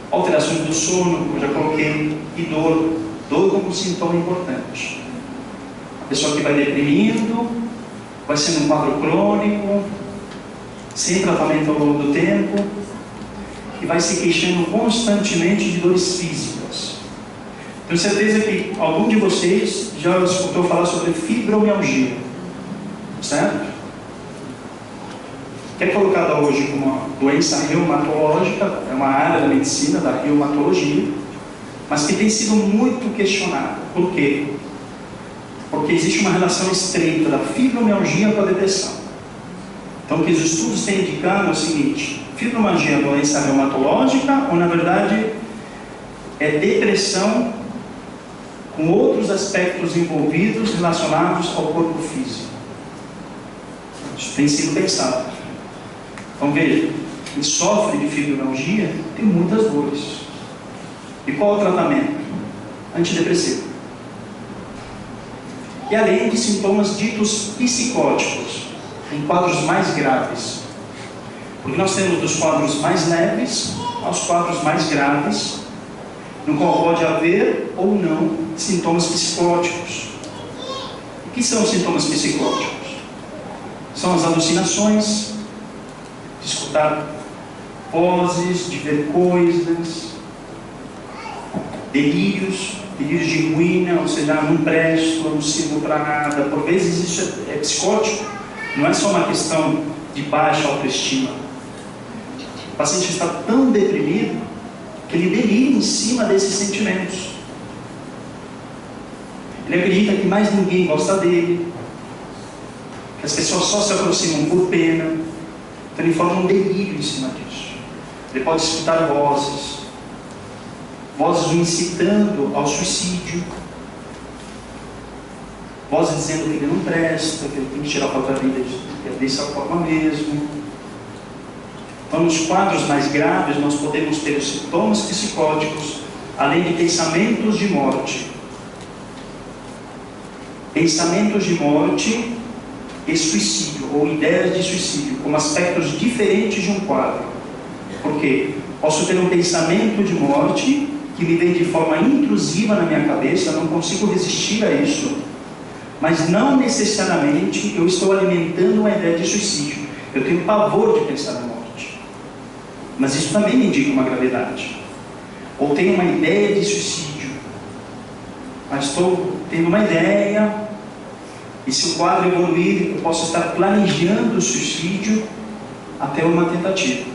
Alterações do sono, eu já coloquei, e dor. Dor como um sintoma importante. A pessoa que vai deprimindo, vai sendo um quadro crônico, sem tratamento ao longo do tempo, e vai se queixando constantemente de dores físicas. Tenho certeza que algum de vocês já escutou falar sobre fibromialgia, certo? Que é colocada hoje como uma doença reumatológica, é uma área da medicina, da reumatologia, mas que tem sido muito questionada. Por quê? Porque existe uma relação estreita da fibromialgia com a depressão. Então, o que os estudos têm indicado é o seguinte: fibromialgia é doença reumatológica ou, na verdade, é depressão com outros aspectos envolvidos relacionados ao corpo físico. Isso tem sido pensado. Então veja, quem sofre de fibromialgia tem muitas dores. E qual é o tratamento? Antidepressivo. E além de sintomas ditos psicóticos, em quadros mais graves. Porque nós temos dos quadros mais leves aos quadros mais graves, no qual pode haver ou não sintomas psicóticos. O que são os sintomas psicóticos? São as alucinações, de escutar vozes, de ver coisas, delírios de ruína, ou seja, não presto, não sirvo para nada. Por vezes isso é psicótico, não é só uma questão de baixa autoestima. O paciente está tão deprimido que ele delira em cima desses sentimentos. Ele acredita que mais ninguém gosta dele, que as pessoas só se aproximam por pena. Então ele forma um delírio em cima disso. Ele pode escutar vozes o incitando ao suicídio, Vozes dizendo que ele não presta, que ele tem que tirar a própria vida dessa forma mesmo. Então, nos quadros mais graves, nós podemos ter os sintomas psicóticos, além de pensamentos de morte. Pensamentos de morte e suicídio, ou ideias de suicídio, como aspectos diferentes de um quadro. Por quê? Posso ter um pensamento de morte que me vem de forma intrusiva na minha cabeça, eu não consigo resistir a isso, mas não necessariamente eu estou alimentando uma ideia de suicídio. Eu tenho pavor de pensar na morte, mas isso também me indica uma gravidade. Ou tenho uma ideia de suicídio, mas estou tendo uma ideia, e se o quadro evoluir, eu posso estar planejando o suicídio até uma tentativa.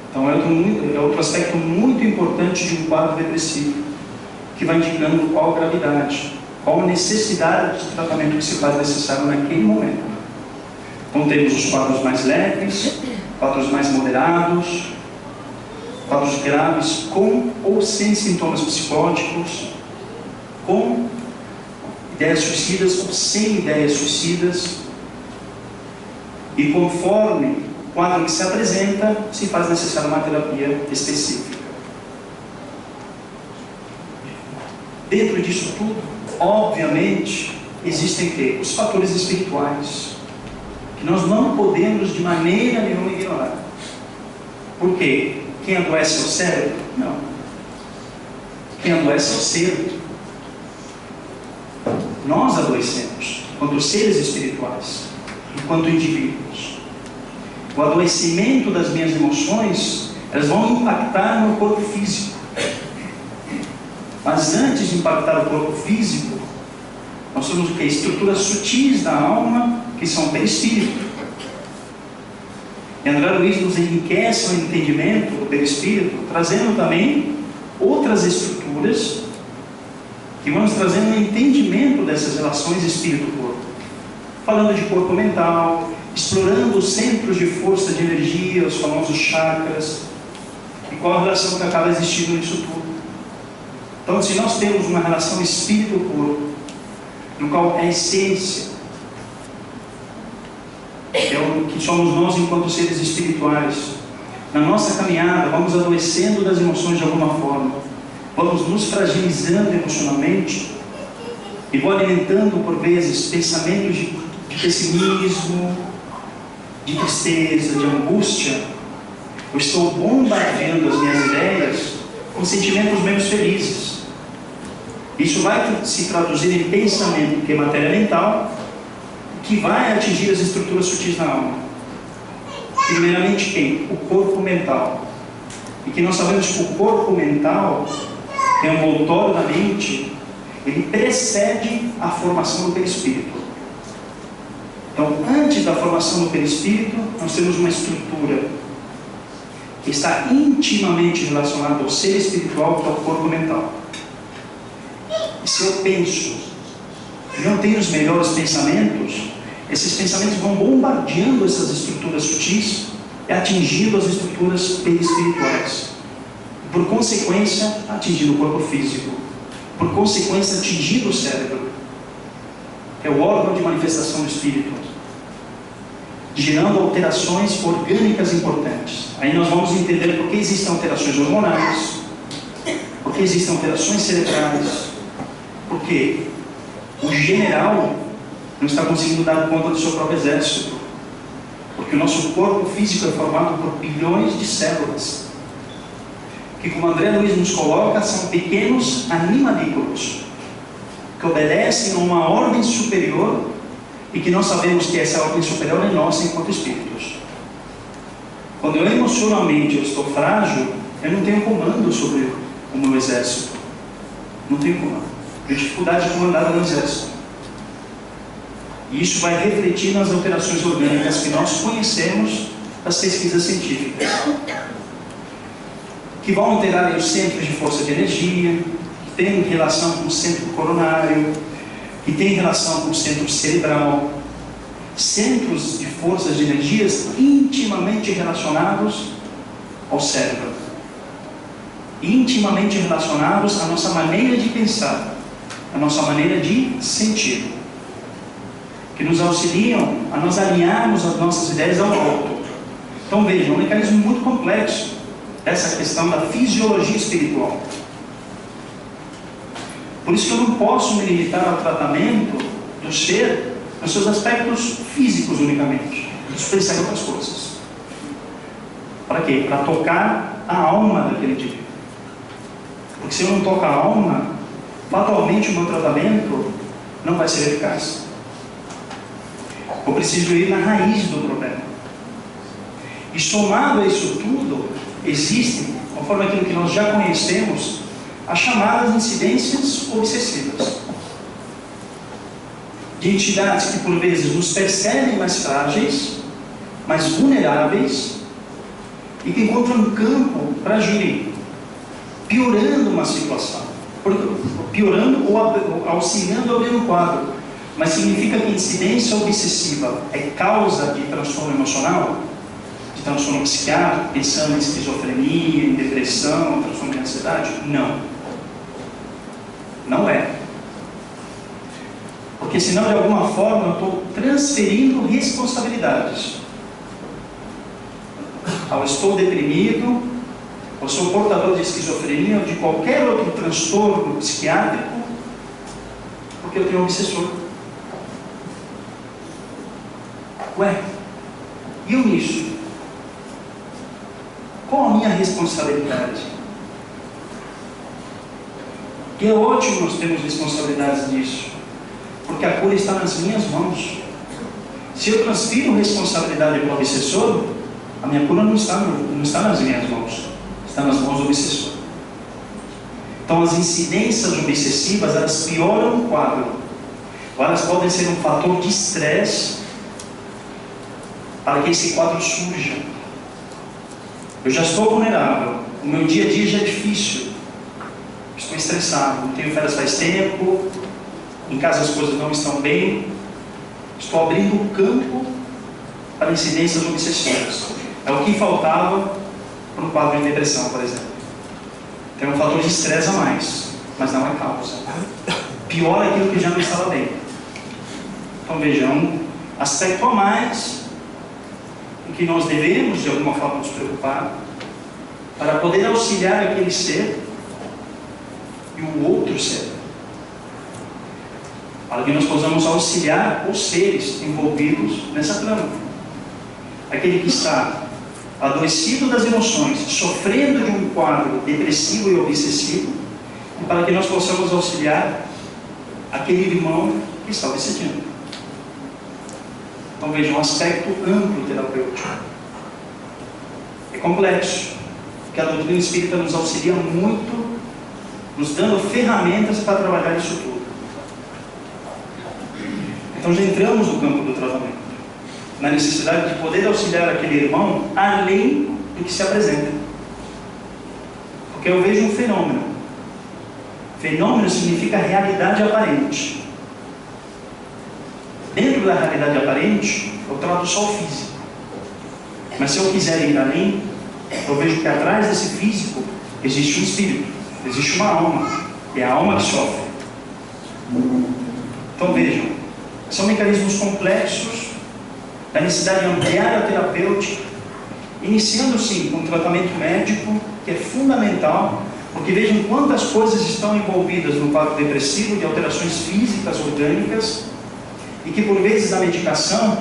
Então é outro aspecto muito importante de um quadro depressivo, que vai indicando qual a gravidade, qual a necessidade de tratamento que se faz necessário naquele momento. Então temos os quadros mais leves, quadros mais moderados, quadros graves com ou sem sintomas psicóticos, com ideias suicidas ou sem ideias suicidas, e conforme o quadro que se apresenta, se faz necessária uma terapia específica. Dentro disso tudo, obviamente, existem os fatores espirituais, que nós não podemos de maneira nenhuma ignorar. Por quê? Quem adoece é o cérebro? Não. Quem adoece é o ser. Nós adoecemos, enquanto seres espirituais, enquanto indivíduos. O adoecimento das minhas emoções, elas vão impactar no corpo físico. Mas antes de impactar o corpo físico, nós temos o que? Estruturas sutis da alma, que são o perispírito. E André Luiz nos enriquece o entendimento do perispírito, trazendo também outras estruturas que vão nos trazendo um entendimento dessas relações espírito-corpo. Falando de corpo mental, explorando os centros de força de energia, os famosos chakras, e qual a relação que acaba existindo nisso tudo. Então, se nós temos uma relação espírito-corpo, no qual a essência é o que somos nós enquanto seres espirituais, na nossa caminhada vamos adoecendo das emoções de alguma forma, vamos nos fragilizando emocionalmente e vou alimentando por vezes pensamentos de pessimismo, de tristeza, de angústia. Eu estou bombardeando as minhas ideias com sentimentos menos felizes. Isso vai se traduzir em pensamento, que é matéria mental, que vai atingir as estruturas sutis na alma. Primeiramente quem? O corpo mental. E que nós sabemos que o corpo mental é um envoltório da mente, ele precede a formação do perispírito. Então, antes da formação do perispírito, nós temos uma estrutura que está intimamente relacionada ao ser espiritual, que é o corpo mental. E se eu penso e não tenho os melhores pensamentos, esses pensamentos vão bombardeando essas estruturas sutis e atingindo as estruturas perispirituais. Por consequência, atingindo o corpo físico. Por consequência, atingindo o cérebro, que é o órgão de manifestação do espírito, gerando alterações orgânicas importantes. Aí nós vamos entender por que existem alterações hormonais, por que existem alterações cerebrais, porque o general não está conseguindo dar conta do seu próprio exército, porque o nosso corpo físico é formado por bilhões de células, que, como André Luiz nos coloca, são pequenos animalículos, que obedecem a uma ordem superior, e que nós sabemos que essa ordem superior é nossa enquanto espíritos. Quando eu emocionalmente eu estou frágil, eu não tenho comando sobre o meu exército. Não tenho comando. Eu tenho dificuldade de comandar o meu exército. E isso vai refletir nas alterações orgânicas que nós conhecemos das pesquisas científicas, que vão alterar os centros de força de energia, que tem relação com o centro coronário, que tem relação com o centro cerebral, centros de forças de energias intimamente relacionados ao cérebro, intimamente relacionados à nossa maneira de pensar, à nossa maneira de sentir. que nos auxiliam a nós alinharmos as nossas ideias ao alto. Então vejam, é um mecanismo muito complexo, essa questão da fisiologia espiritual. Por isso que eu não posso me limitar ao tratamento do ser nos seus aspectos físicos unicamente. Isso precisa de outras coisas. Para quê? Para tocar a alma daquele indivíduo. Porque se eu não toco a alma, fatalmente o meu tratamento não vai ser eficaz. Eu preciso ir na raiz do problema. E somado a isso tudo, existem, conforme aquilo que nós já conhecemos, as chamadas incidências obsessivas. De entidades que por vezes nos percebem mais frágeis, mais vulneráveis, e que encontram um campo para agirem, piorando uma situação, piorando ou auxiliando a abrir um quadro. Mas significa que incidência obsessiva é causa de transtorno emocional, de transtorno psiquiátrico, pensando em esquizofrenia, em depressão, transtorno de ansiedade? Não. Não é. Porque senão, de alguma forma, eu estou transferindo responsabilidades. Eu estou deprimido, ou sou portador de esquizofrenia ou de qualquer outro transtorno psiquiátrico, porque eu tenho um obsessor. Ué, e eu nisso? Qual a minha responsabilidade? Que é ótimo nós temos responsabilidades nisso, porque a cura está nas minhas mãos. Se eu transfiro responsabilidade para o obsessor, a minha cura não está nas minhas mãos, está nas mãos do obsessor. Então as incidências obsessivas, elas pioram o quadro. Ou elas podem ser um fator de estresse para que esse quadro surja. Eu já estou vulnerável, o meu dia a dia já é difícil, estou estressado, não tenho férias faz tempo, em casa as coisas não estão bem, estou abrindo o campo para incidências obsessivas. É o que faltava para um quadro de depressão, por exemplo. Tem um fator de estresse a mais, mas não é causa. Pior aquilo que já não estava bem. Então vejam, um aspecto a mais em que nós devemos de alguma forma nos preocupar para poder auxiliar aquele ser e o outro ser, para que nós possamos auxiliar os seres envolvidos nessa trama. Aquele que está adoecido das emoções, sofrendo de um quadro depressivo e obsessivo, e para que nós possamos auxiliar aquele irmão que está obsediando. Então vejam, um aspecto amplo terapêutico. É complexo, porque a doutrina espírita nos auxilia muito, nos dando ferramentas para trabalhar isso tudo. Então já entramos no campo do tratamento, na necessidade de poder auxiliar aquele irmão além do que se apresenta. Porque eu vejo um fenômeno. Fenômeno significa realidade aparente. Dentro da realidade aparente, eu trato só o físico. Mas se eu quiser ir além, eu vejo que atrás desse físico existe um espírito, existe uma alma. É a alma que sofre. Então vejam, são mecanismos complexos da necessidade de ampliar a terapêutica, iniciando sim com um tratamento médico, que é fundamental, porque vejam quantas coisas estão envolvidas no quadro depressivo, de alterações físicas, orgânicas, e que por vezes a medicação,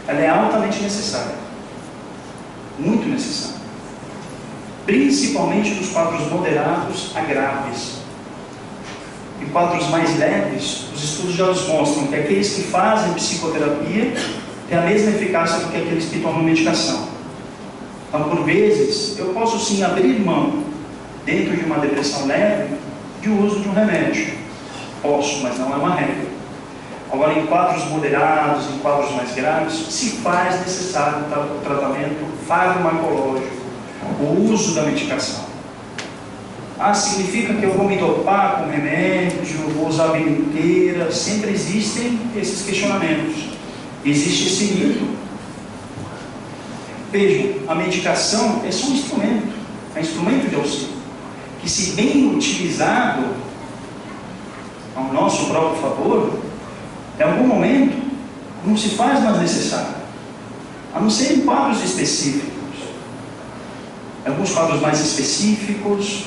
ela é altamente necessária, muito necessária, principalmente nos quadros moderados a graves. Em quadros mais leves, os estudos já nos mostram que aqueles que fazem psicoterapia têm a mesma eficácia do que aqueles que tomam medicação. Então, por vezes, eu posso sim abrir mão, dentro de uma depressão leve, de uso de um remédio. Posso, mas não é uma regra. Agora, em quadros moderados, em quadros mais graves, se faz necessário o tratamento farmacológico, o uso da medicação. Ah, significa que eu vou me dopar com remédio, vou usar a vida inteira? Sempre existem esses questionamentos. Existe esse mito. Vejam, a medicação é só um instrumento, é um instrumento de auxílio, que se bem utilizado ao nosso próprio favor, em algum momento Não se faz mais necessário, a não ser em quadros específicos. Em alguns quadros mais específicos,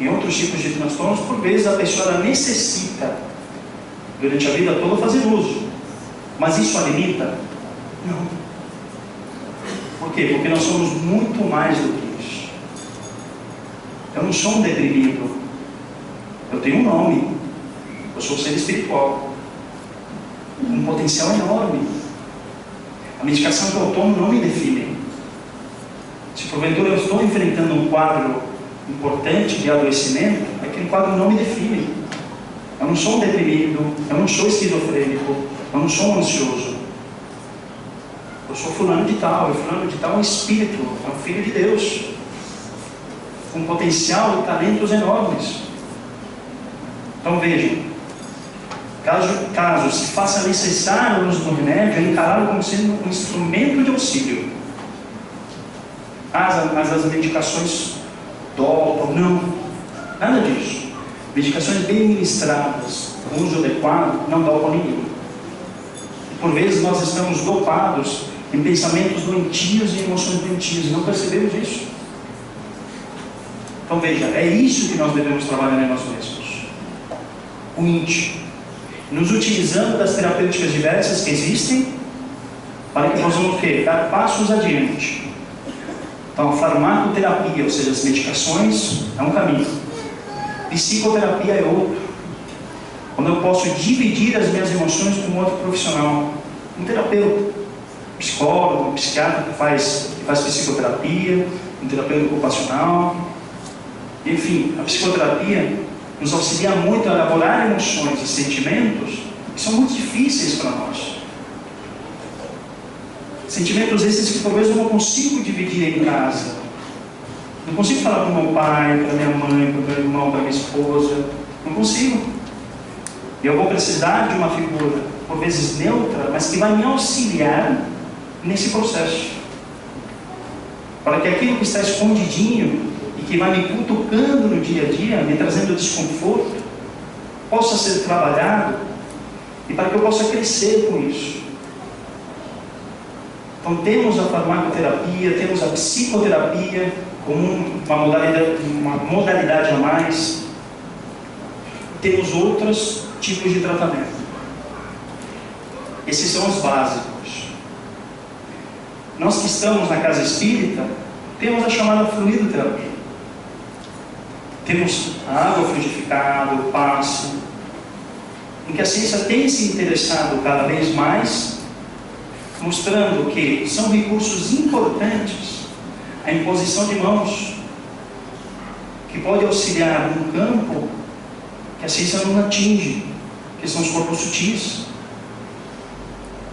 em outros tipos de transtornos, por vezes a pessoa necessita, durante a vida toda, fazer uso. Mas isso a limita? Não. Por quê? Porque nós somos muito mais do que isso. Eu não sou um deprimido. Eu tenho um nome. Eu sou um ser espiritual. Um potencial enorme. A medicação que eu tomo não me define. Se porventura eu estou enfrentando um quadro importante de adoecimento, aquele quadro não me define. Eu não sou um deprimido, eu não sou esquizofrênico, eu não sou um ansioso. Eu sou fulano de tal, e fulano de tal é um espírito, é um filho de Deus, com potencial e talentos enormes. Então vejam, caso se faça necessário o uso do remédio, é encarado como sendo um instrumento de auxílio. Mas as medicações dopam, não, nada disso. Medicações bem ministradas, com uso adequado, não dopam ninguém. E por vezes nós estamos dopados em pensamentos doentios e emoções doentias, e não percebemos isso. Então veja, é isso que nós devemos trabalhar em nós mesmos. O íntimo. Nos utilizando das terapêuticas diversas que existem, para que possamos dar passos adiante. Então, a farmacoterapia, ou seja, as medicações, é um caminho. Psicoterapia é outro. Quando eu posso dividir as minhas emoções com um outro profissional. Um terapeuta, um psicólogo, um psiquiatra que faz psicoterapia, um terapeuta ocupacional. Enfim, a psicoterapia nos auxilia muito a elaborar emoções e sentimentos que são muito difíceis para nós. Sentimentos esses que talvez eu não consigo dividir em casa. Não consigo falar para o meu pai, para minha mãe, para o meu irmão, para minha esposa. Não consigo. E eu vou precisar de uma figura, por vezes neutra, mas que vai me auxiliar nesse processo. Para que aquilo que está escondidinho e que vai me cutucando no dia a dia, me trazendo desconforto, possa ser trabalhado e para que eu possa crescer com isso. Então temos a farmacoterapia, temos a psicoterapia como uma modalidade a mais. Temos outros tipos de tratamento. Esses são os básicos. Nós que estamos na casa espírita, temos a chamada fluidoterapia. Temos a água fluidificada, o passe, em que a ciência tem se interessado cada vez mais, mostrando que são recursos importantes a imposição de mãos, que pode auxiliar num campo que a ciência não atinge, que são os corpos sutis.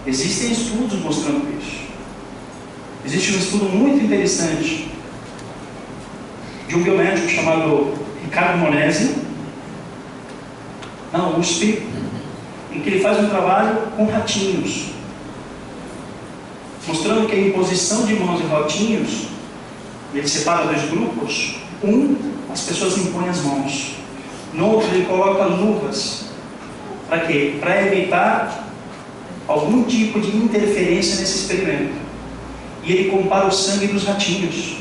Existem estudos mostrando isso. Existe um estudo muito interessante de um biomédico chamado Ricardo Monesi, na USP, em que ele faz um trabalho com ratinhos, mostrando que a imposição de mãos em ratinhos, ele separa dois grupos. As pessoas impõem as mãos. No outro, ele coloca luvas. Para quê? Para evitar algum tipo de interferência nesse experimento. E ele compara o sangue dos ratinhos.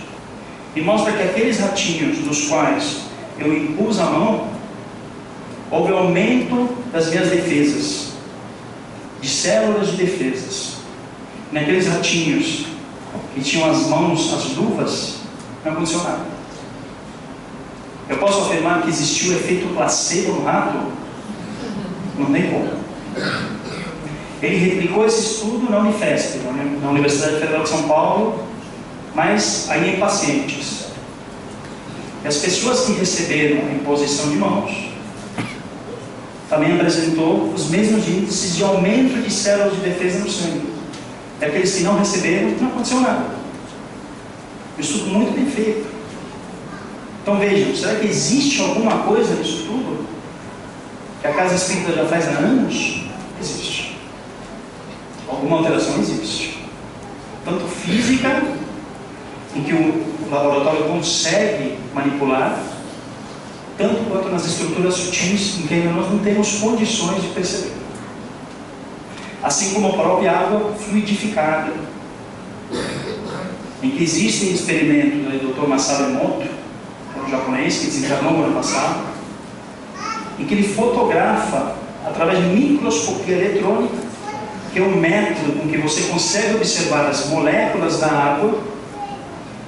E mostra que aqueles ratinhos dos quais eu impus a mão, houve aumento das minhas defesas, de células de defesas. Naqueles ratinhos que tinham as mãos, as luvas, não aconteceu nada. Eu posso afirmar que existiu efeito placebo no rato? Não tem como. Ele replicou esse estudo na Unifesp, na Universidade Federal de São Paulo, mas aí em pacientes. E as pessoas que receberam a imposição de mãos também apresentou os mesmos índices de aumento de células de defesa no sangue. E aqueles que não receberam, não aconteceu nada. Um estudo muito bem feito. Então vejam, será que existe alguma coisa nisso tudo? Que a Casa Espírita já faz há anos? Existe. Alguma alteração existe. Tanto física, em que o laboratório consegue manipular, tanto quanto nas estruturas sutis, em que ainda nós não temos condições de perceber. A Assim como a própria água fluidificada, em que existem experimentos do Dr. Masaru Emoto, um japonês que desencarnou no ano passado, em que ele fotografa através de microscopia eletrônica, que é um método com que você consegue observar as moléculas da água,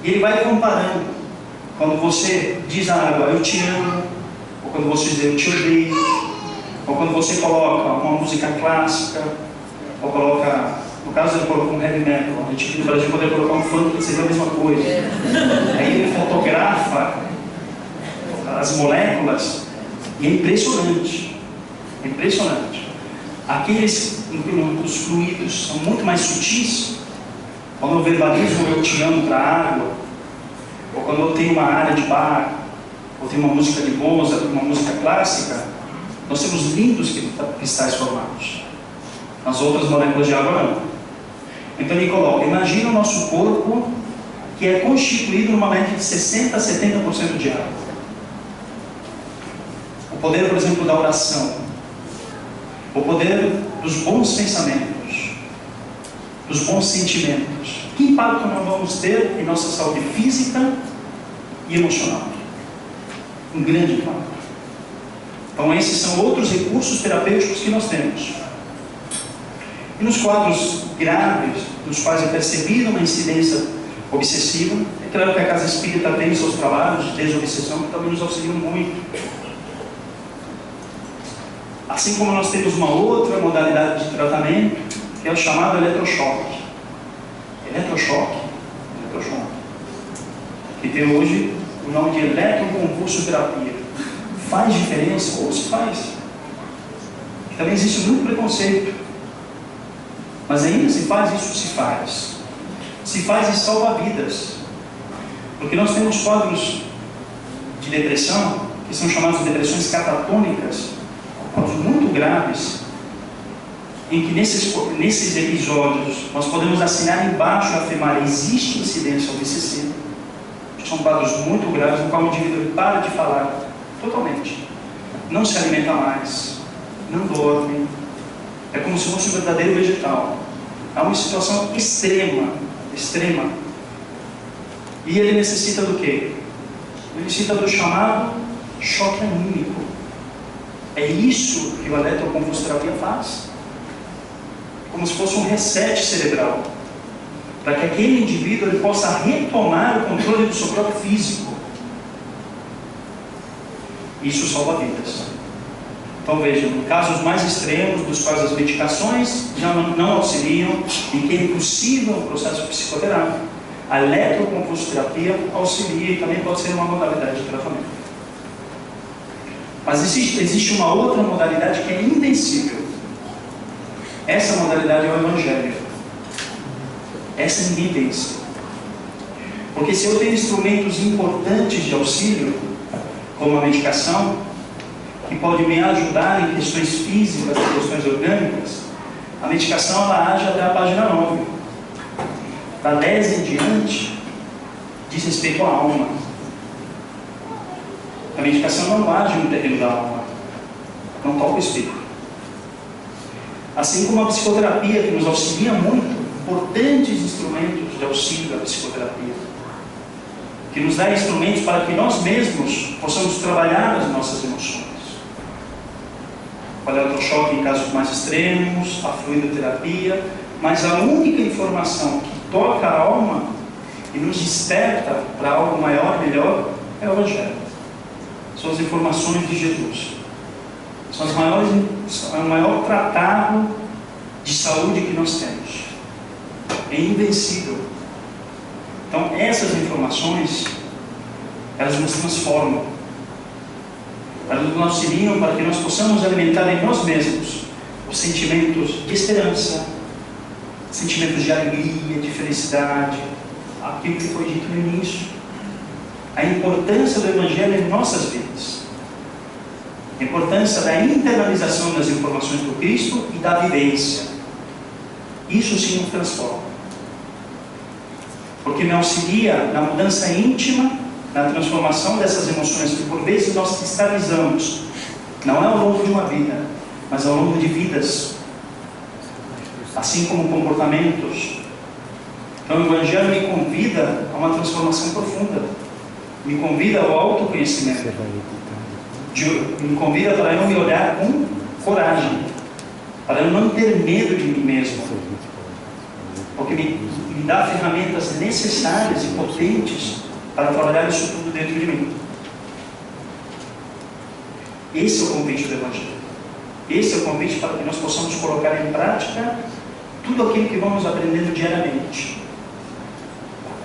e ele vai comparando. Quando você diz à água, eu te amo, ou quando você diz, eu te odeio, ou quando você coloca uma música clássica, ou coloca, no caso ele colocou um heavy metal, a gente aqui no Brasil poderia colocar um funk que seria a mesma coisa. Aí ele fotografa as moléculas, e é impressionante. É impressionante. Aqueles em que os fluidos são muito mais sutis, quando eu verbalizo eu te amo para a água, ou quando eu tenho uma área de bar, ou tenho uma música de Mozart, uma música clássica, nós temos lindos cristais formados. As outras moléculas de água não. Então ele coloca, imagina o nosso corpo, que é constituído numa média de 60% a 70% de água. O poder, por exemplo, da oração, o poder dos bons pensamentos, dos bons sentimentos. Que impacto nós vamos ter em nossa saúde física e emocional? Um grande impacto. Então esses são outros recursos terapêuticos que nós temos. E nos quadros graves, nos quais é percebida uma incidência obsessiva, é claro que a Casa Espírita tem seus trabalhos de desobsessão que também nos auxiliam muito. Assim como nós temos uma outra modalidade de tratamento, que é o chamado eletrochoque. Eletrochoque, que tem hoje o nome de eletroconvulsoterapia. Faz diferença? Ou se faz? E também existe muito preconceito. Mas ainda se faz, isso se faz. Se faz e salva vidas. Porque nós temos quadros de depressão, que são chamados de depressões catatônicas, quadros muito graves, em que nesses episódios nós podemos assinar embaixo e afirmar existe incidência obsessiva. São quadros muito graves, no qual o indivíduo para de falar totalmente, não se alimenta mais, não dorme, é como se fosse um verdadeiro vegetal. Há uma situação extrema, e ele necessita do quê? Ele necessita do chamado choque anímico. É isso que a eletroconvulsoterapia faz, como se fosse um reset cerebral, para que aquele indivíduo ele possa retomar o controle do seu próprio físico. Isso salva vidas. Então vejam, em casos mais extremos, dos quais as medicações já não auxiliam, e que é impossível o processo psicoterápico, a eletroconvulsoterapia auxilia e também pode ser uma modalidade de tratamento. Mas existe uma outra modalidade que é invencível. Essa modalidade é o Evangelho. Essa ninguém vence. Porque se eu tenho instrumentos importantes de auxílio, como a medicação, que pode me ajudar em questões físicas, em questões orgânicas, a medicação ela age até a página 9. Da 10 em diante, diz respeito à alma. A medicação não age no terreno da alma, não toca o espírito. Assim como a psicoterapia, que nos auxilia muito, importantes instrumentos de auxílio da psicoterapia, que nos dá instrumentos para que nós mesmos possamos trabalhar as nossas emoções. O eletrochoque em casos mais extremos, a fluidoterapia, mas a única informação que toca a alma e nos desperta para algo maior e melhor é o Evangelho. São as informações de Jesus. São o maior tratado de saúde que nós temos. É invencível. Então essas informações, elas nos transformam. Elas nos auxiliam para que nós possamos alimentar em nós mesmos os sentimentos de esperança, sentimentos de alegria, de felicidade, aquilo que foi dito no início. A importância do Evangelho em nossas vidas. A importância da internalização das informações do Cristo e da vivência. Isso sim nos transforma. Porque me auxilia na mudança íntima, na transformação dessas emoções que por vezes nós cristalizamos. Não é ao longo de uma vida, mas ao longo de vidas. assim como comportamentos. Então o Evangelho me convida a uma transformação profunda, me convida ao autoconhecimento, me convida para eu me olhar com coragem, para eu não ter medo de mim mesmo, porque me dá ferramentas necessárias e potentes para trabalhar isso tudo dentro de mim. Esse é o convite do Evangelho. Esse é o convite para que nós possamos colocar em prática tudo aquilo que vamos aprendendo diariamente,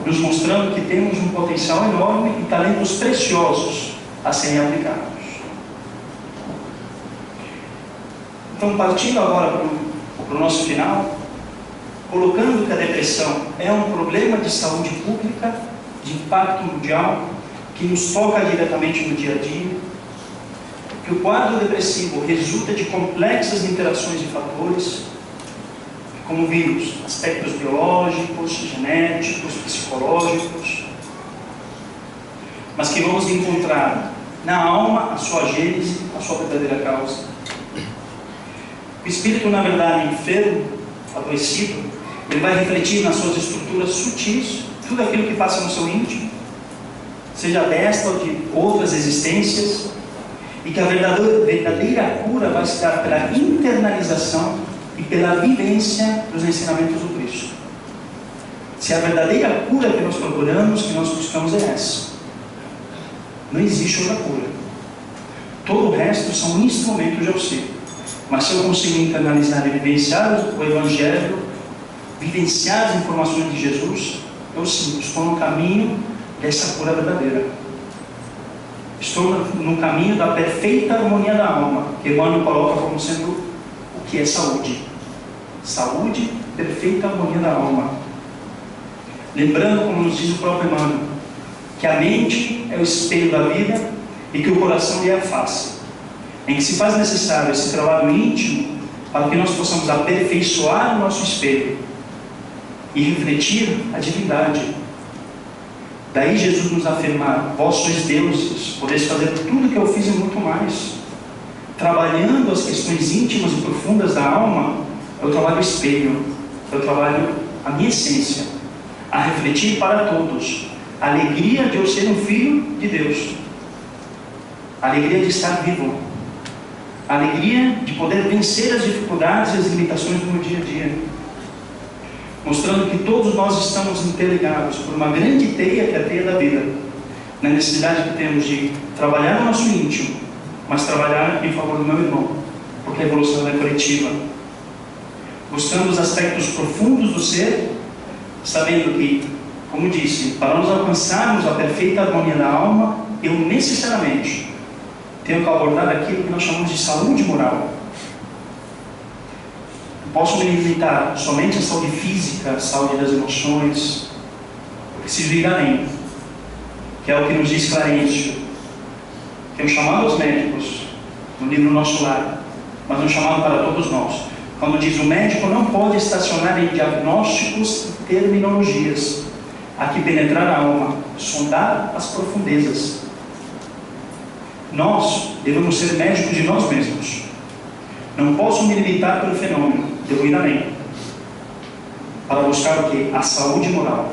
nos mostrando que temos um potencial enorme e talentos preciosos a serem aplicados. Então, partindo agora para o nosso final, colocando que a depressão é um problema de saúde pública, de impacto mundial, que nos toca diretamente no dia a dia, que o quadro depressivo resulta de complexas interações de fatores, como vimos, aspectos biológicos, genéticos, psicológicos, mas que vamos encontrar na alma a sua gênese, a sua verdadeira causa. O espírito, na verdade, enfermo, adoecido, ele vai refletir nas suas estruturas sutis tudo aquilo que passa no seu íntimo, seja desta ou de outras existências, e que a verdadeira cura vai se dar pela internalização e pela vivência dos ensinamentos do Cristo. Se a verdadeira cura que nós procuramos, que nós buscamos é essa, não existe outra cura. Todo o resto são instrumentos de auxílio. Mas se eu consigo internalizar e vivenciar o Evangelho, vivenciar as informações de Jesus, eu sim, estou no caminho dessa cura verdadeira. Estou no caminho da perfeita harmonia da alma, que Emmanuel coloca como sendo o que é saúde. Saúde, perfeita harmonia da alma. Lembrando, como nos diz o próprio Emmanuel, que a mente é o espelho da vida e que o coração é a face, em que se faz necessário esse trabalho íntimo para que nós possamos aperfeiçoar o nosso espelho e refletir a divindade. Daí Jesus nos afirmar: vós sois deuses, podeis fazer tudo o que eu fiz e muito mais. Trabalhando as questões íntimas e profundas da alma, eu trabalho o espelho, eu trabalho a minha essência, a refletir para todos a alegria de eu ser um filho de Deus, a alegria de estar vivo, a alegria de poder vencer as dificuldades e as limitações do meu dia a dia, mostrando que todos nós estamos interligados por uma grande teia, que é a teia da vida, na necessidade que temos de trabalhar no nosso íntimo, mas trabalhar em favor do meu irmão, porque a evolução é coletiva, buscando os aspectos profundos do ser, sabendo que, como disse, para nós alcançarmos a perfeita harmonia da alma, eu necessariamente tenho que abordar aquilo que nós chamamos de saúde moral. Posso me limitar somente à saúde física, à saúde das emoções, eu preciso ir além, que é o que nos diz Clarencio, que é um chamado aos médicos, no livro Nosso Lar, mas um chamado para todos nós, quando diz: o médico não pode estacionar em diagnósticos e terminologias, há que penetrar a alma, sondar as profundezas. Nós devemos ser médicos de nós mesmos. Não posso me limitar pelo fenômeno, devo ir além, para buscar o quê? A saúde moral,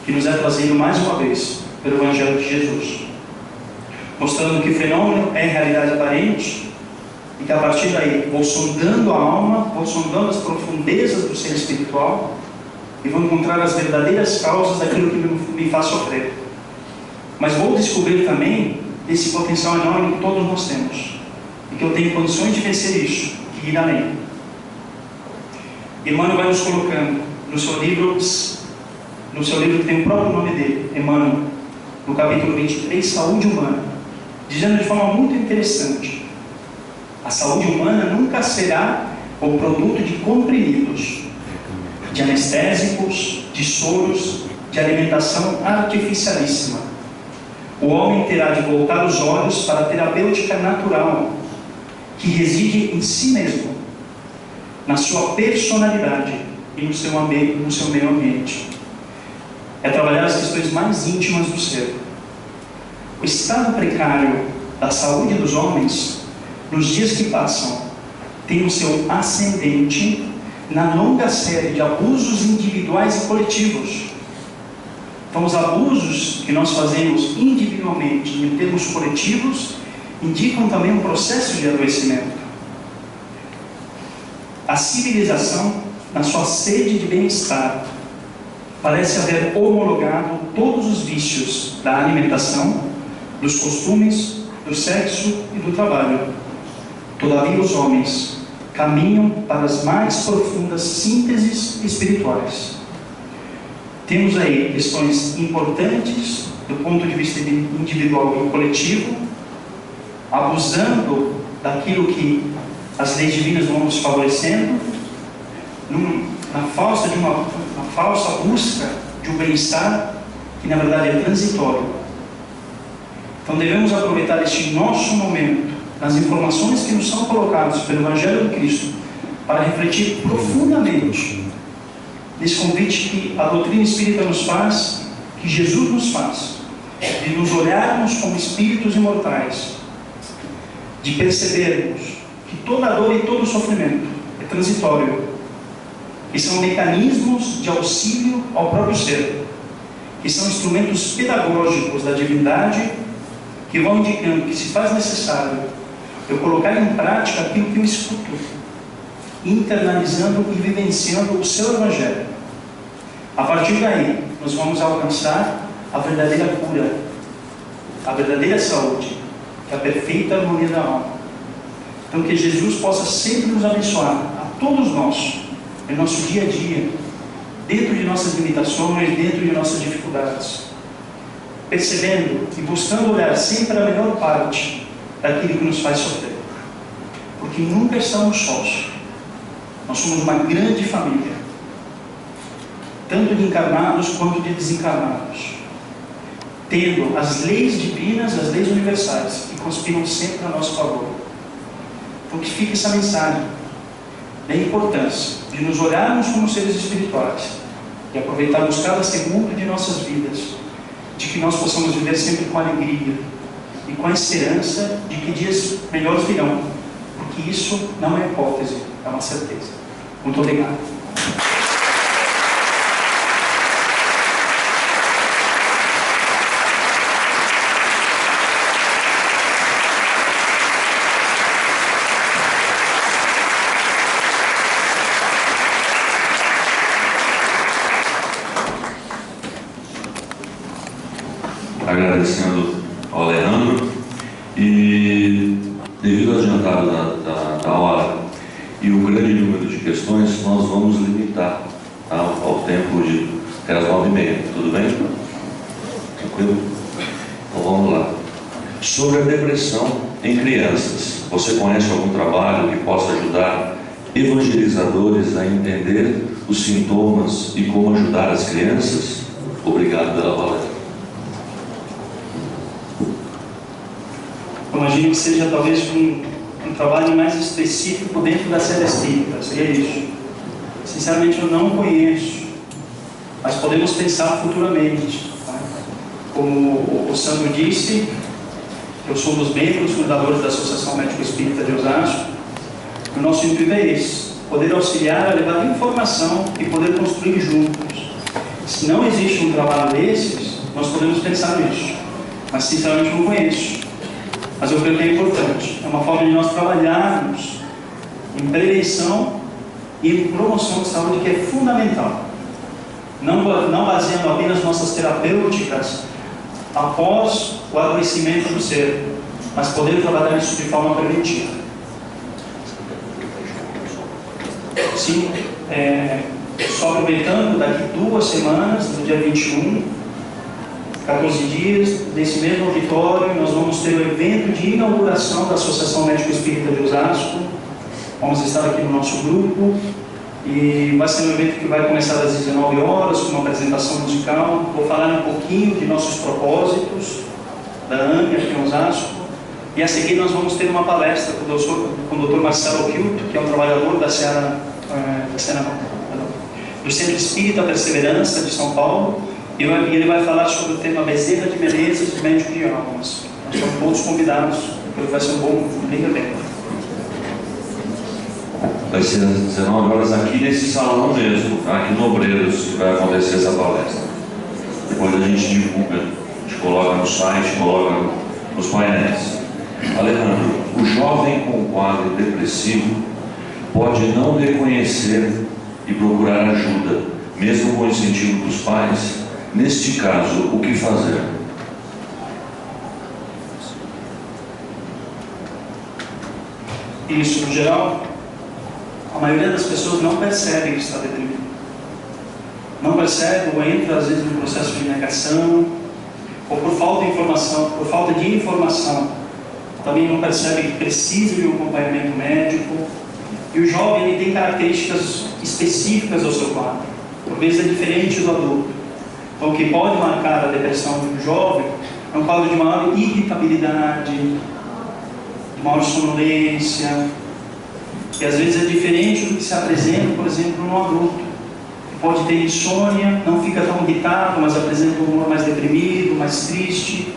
que nos é trazido mais uma vez pelo Evangelho de Jesus, mostrando que o fenômeno é realidade aparente e que a partir daí vou sondando a alma, vou sondando as profundezas do ser espiritual e vou encontrar as verdadeiras causas daquilo que me faz sofrer. Mas vou descobrir também esse potencial enorme que todos nós temos e que eu tenho condições de vencer isso e ir além. Emmanuel vai nos colocando no seu livro que tem o próprio nome dele, Emmanuel, no capítulo 23, Saúde Humana, dizendo de forma muito interessante: a saúde humana nunca será o produto de comprimidos, de anestésicos, de soros, de alimentação artificialíssima. O homem terá de voltar os olhos para a terapêutica natural, que reside em si mesmo, na sua personalidade e no seu meio ambiente. É trabalhar as questões mais íntimas do ser. O estado precário da saúde dos homens, nos dias que passam, tem o seu ascendente na longa série de abusos individuais e coletivos. Então, os abusos que nós fazemos individualmente em termos coletivos indicam também um processo de adoecimento. A civilização, na sua sede de bem-estar, parece haver homologado todos os vícios da alimentação, dos costumes, do sexo e do trabalho. Todavia, os homens caminham para as mais profundas sínteses espirituais. Temos aí questões importantes do ponto de vista individual e coletivo, abusando daquilo que as leis divinas vão nos favorecendo, na falsa busca de um bem-estar que na verdade é transitório. Então devemos aproveitar este nosso momento, nas informações que nos são colocadas pelo Evangelho de Cristo, para refletir profundamente nesse convite que a doutrina espírita nos faz, que Jesus nos faz, de nos olharmos como espíritos imortais, de percebermos que toda dor e todo sofrimento é transitório, que são mecanismos de auxílio ao próprio ser, que são instrumentos pedagógicos da divindade, que vão indicando que se faz necessário eu colocar em prática aquilo que eu escuto, internalizando e vivenciando o seu Evangelho. A partir daí, nós vamos alcançar a verdadeira cura, a verdadeira saúde, que é a perfeita harmonia da alma. Então, que Jesus possa sempre nos abençoar, a todos nós, em nosso dia a dia, dentro de nossas limitações, dentro de nossas dificuldades, percebendo e buscando olhar sempre a melhor parte daquilo que nos faz sofrer, porque nunca estamos sós. Nós somos uma grande família, tanto de encarnados quanto de desencarnados, tendo as leis divinas, as leis universais, que conspiram sempre a nosso favor. Então que fique essa mensagem da importância de nos olharmos como seres espirituais e aproveitarmos cada segundo de nossas vidas, de que nós possamos viver sempre com alegria e com a esperança de que dias melhores virão, porque isso não é hipótese, é uma certeza. Muito obrigado. Agradecendo ao Leandro, e devido ao adiantado da hora e o grande número de questões, nós vamos limitar, tá, ao tempo de até as 9h30, tudo bem? Tranquilo? Então vamos lá. Sobre a depressão em crianças, você conhece algum trabalho que possa ajudar evangelizadores a entender os sintomas e como ajudar as crianças? Obrigado pela palestra. Imagino que seja talvez um trabalho mais específico dentro da série espírita, seria isso. Sinceramente eu não conheço, mas podemos pensar futuramente. Tá? Como o Sandro disse, eu sou um dos membros fundadores da Associação Médico Espírita de Osasco. O nosso intuito é esse, poder auxiliar a levar informação e poder construir juntos. Se não existe um trabalho desses, nós podemos pensar nisso, mas sinceramente eu não conheço. Mas eu creio que é importante. É uma forma de nós trabalharmos em prevenção e em promoção de saúde, que é fundamental. Não baseando apenas nossas terapêuticas após o adoecimento do ser, mas poder trabalhar isso de forma preventiva. Sim, só aproveitando, daqui 2 semanas, no dia 21, 14 dias, nesse mesmo auditório, nós vamos ter o evento de inauguração da Associação Médico Espírita de Osasco. Vamos estar aqui no nosso grupo e vai ser um evento que vai começar às 19 horas com uma apresentação musical. Vou falar um pouquinho de nossos propósitos da AME aqui em Osasco, e a seguir nós vamos ter uma palestra com o Dr. Marcelo Kilto, que é um trabalhador do Centro Espírita Perseverança de São Paulo. E ele vai falar sobre o tema Bezerra de Menezes, médico de almas. Nós estamos todos convidados, porque vai ser um bom evento. Vai ser às 19 horas aqui nesse salão mesmo, aqui no Obreiros, que vai acontecer essa palestra. Depois a gente divulga, a gente coloca no site, coloca nos painéis. Alejandro, o jovem com quadro depressivo pode não reconhecer e procurar ajuda, mesmo com o incentivo dos pais. Neste caso, o que fazer? Isso, no geral, a maioria das pessoas não percebe que está deprimido. Não percebe ou entra, às vezes, no processo de negação, ou por falta de informação, também não percebe que precisa de um acompanhamento médico. E o jovem ele tem características específicas ao seu quadro. Por vezes é diferente do adulto. Então, o que pode marcar a depressão de um jovem é um quadro de maior irritabilidade, de maior sonolência, que às vezes é diferente do que se apresenta, por exemplo, no adulto. Pode ter insônia, não fica tão irritado, mas apresenta um humor mais deprimido, mais triste.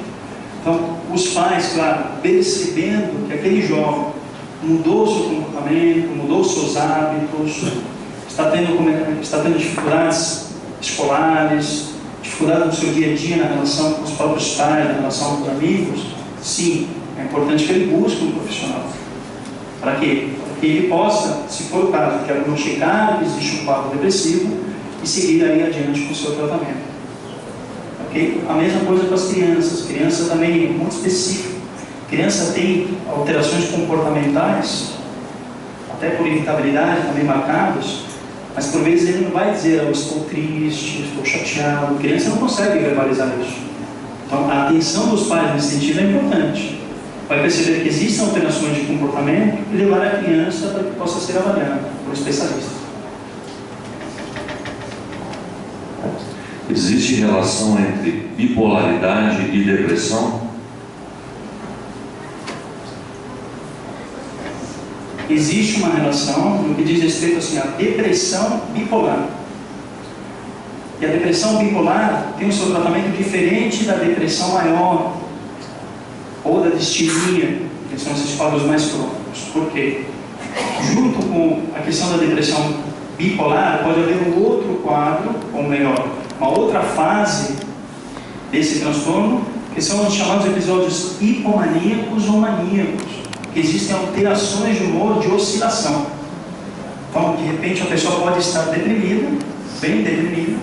Então, os pais, claro, percebendo que aquele jovem mudou o seu comportamento, mudou os seus hábitos, está tendo dificuldades escolares, dificuldade no seu dia a dia na relação com os próprios pais, na relação com os amigos, sim, é importante que ele busque um profissional. Para quê? Para que ele possa, se for o caso, diagnosticar que existe um quadro depressivo e seguir aí adiante com o seu tratamento. Okay? A mesma coisa com as crianças. Criança também é muito específico. Criança tem alterações comportamentais, até por irritabilidade também marcadas, mas por vezes ele não vai dizer, eu estou triste, estou chateado. A criança não consegue verbalizar isso. Então a atenção dos pais nesse sentido é importante. Vai perceber que existem alterações de comportamento e levar a criança para que possa ser avaliada por um especialista. Existe relação entre bipolaridade e depressão? Existe uma relação no que diz respeito assim, à depressão bipolar. E a depressão bipolar tem o seu tratamento diferente da depressão maior ou da distilia, que são esses quadros mais crônicos. Por quê? Junto com a questão da depressão bipolar, pode haver um outro quadro, ou melhor, uma outra fase desse transtorno, que são os chamados episódios hipomaníacos ou maníacos, que existem alterações de humor de oscilação. Então, de repente, a pessoa pode estar deprimida, bem deprimida,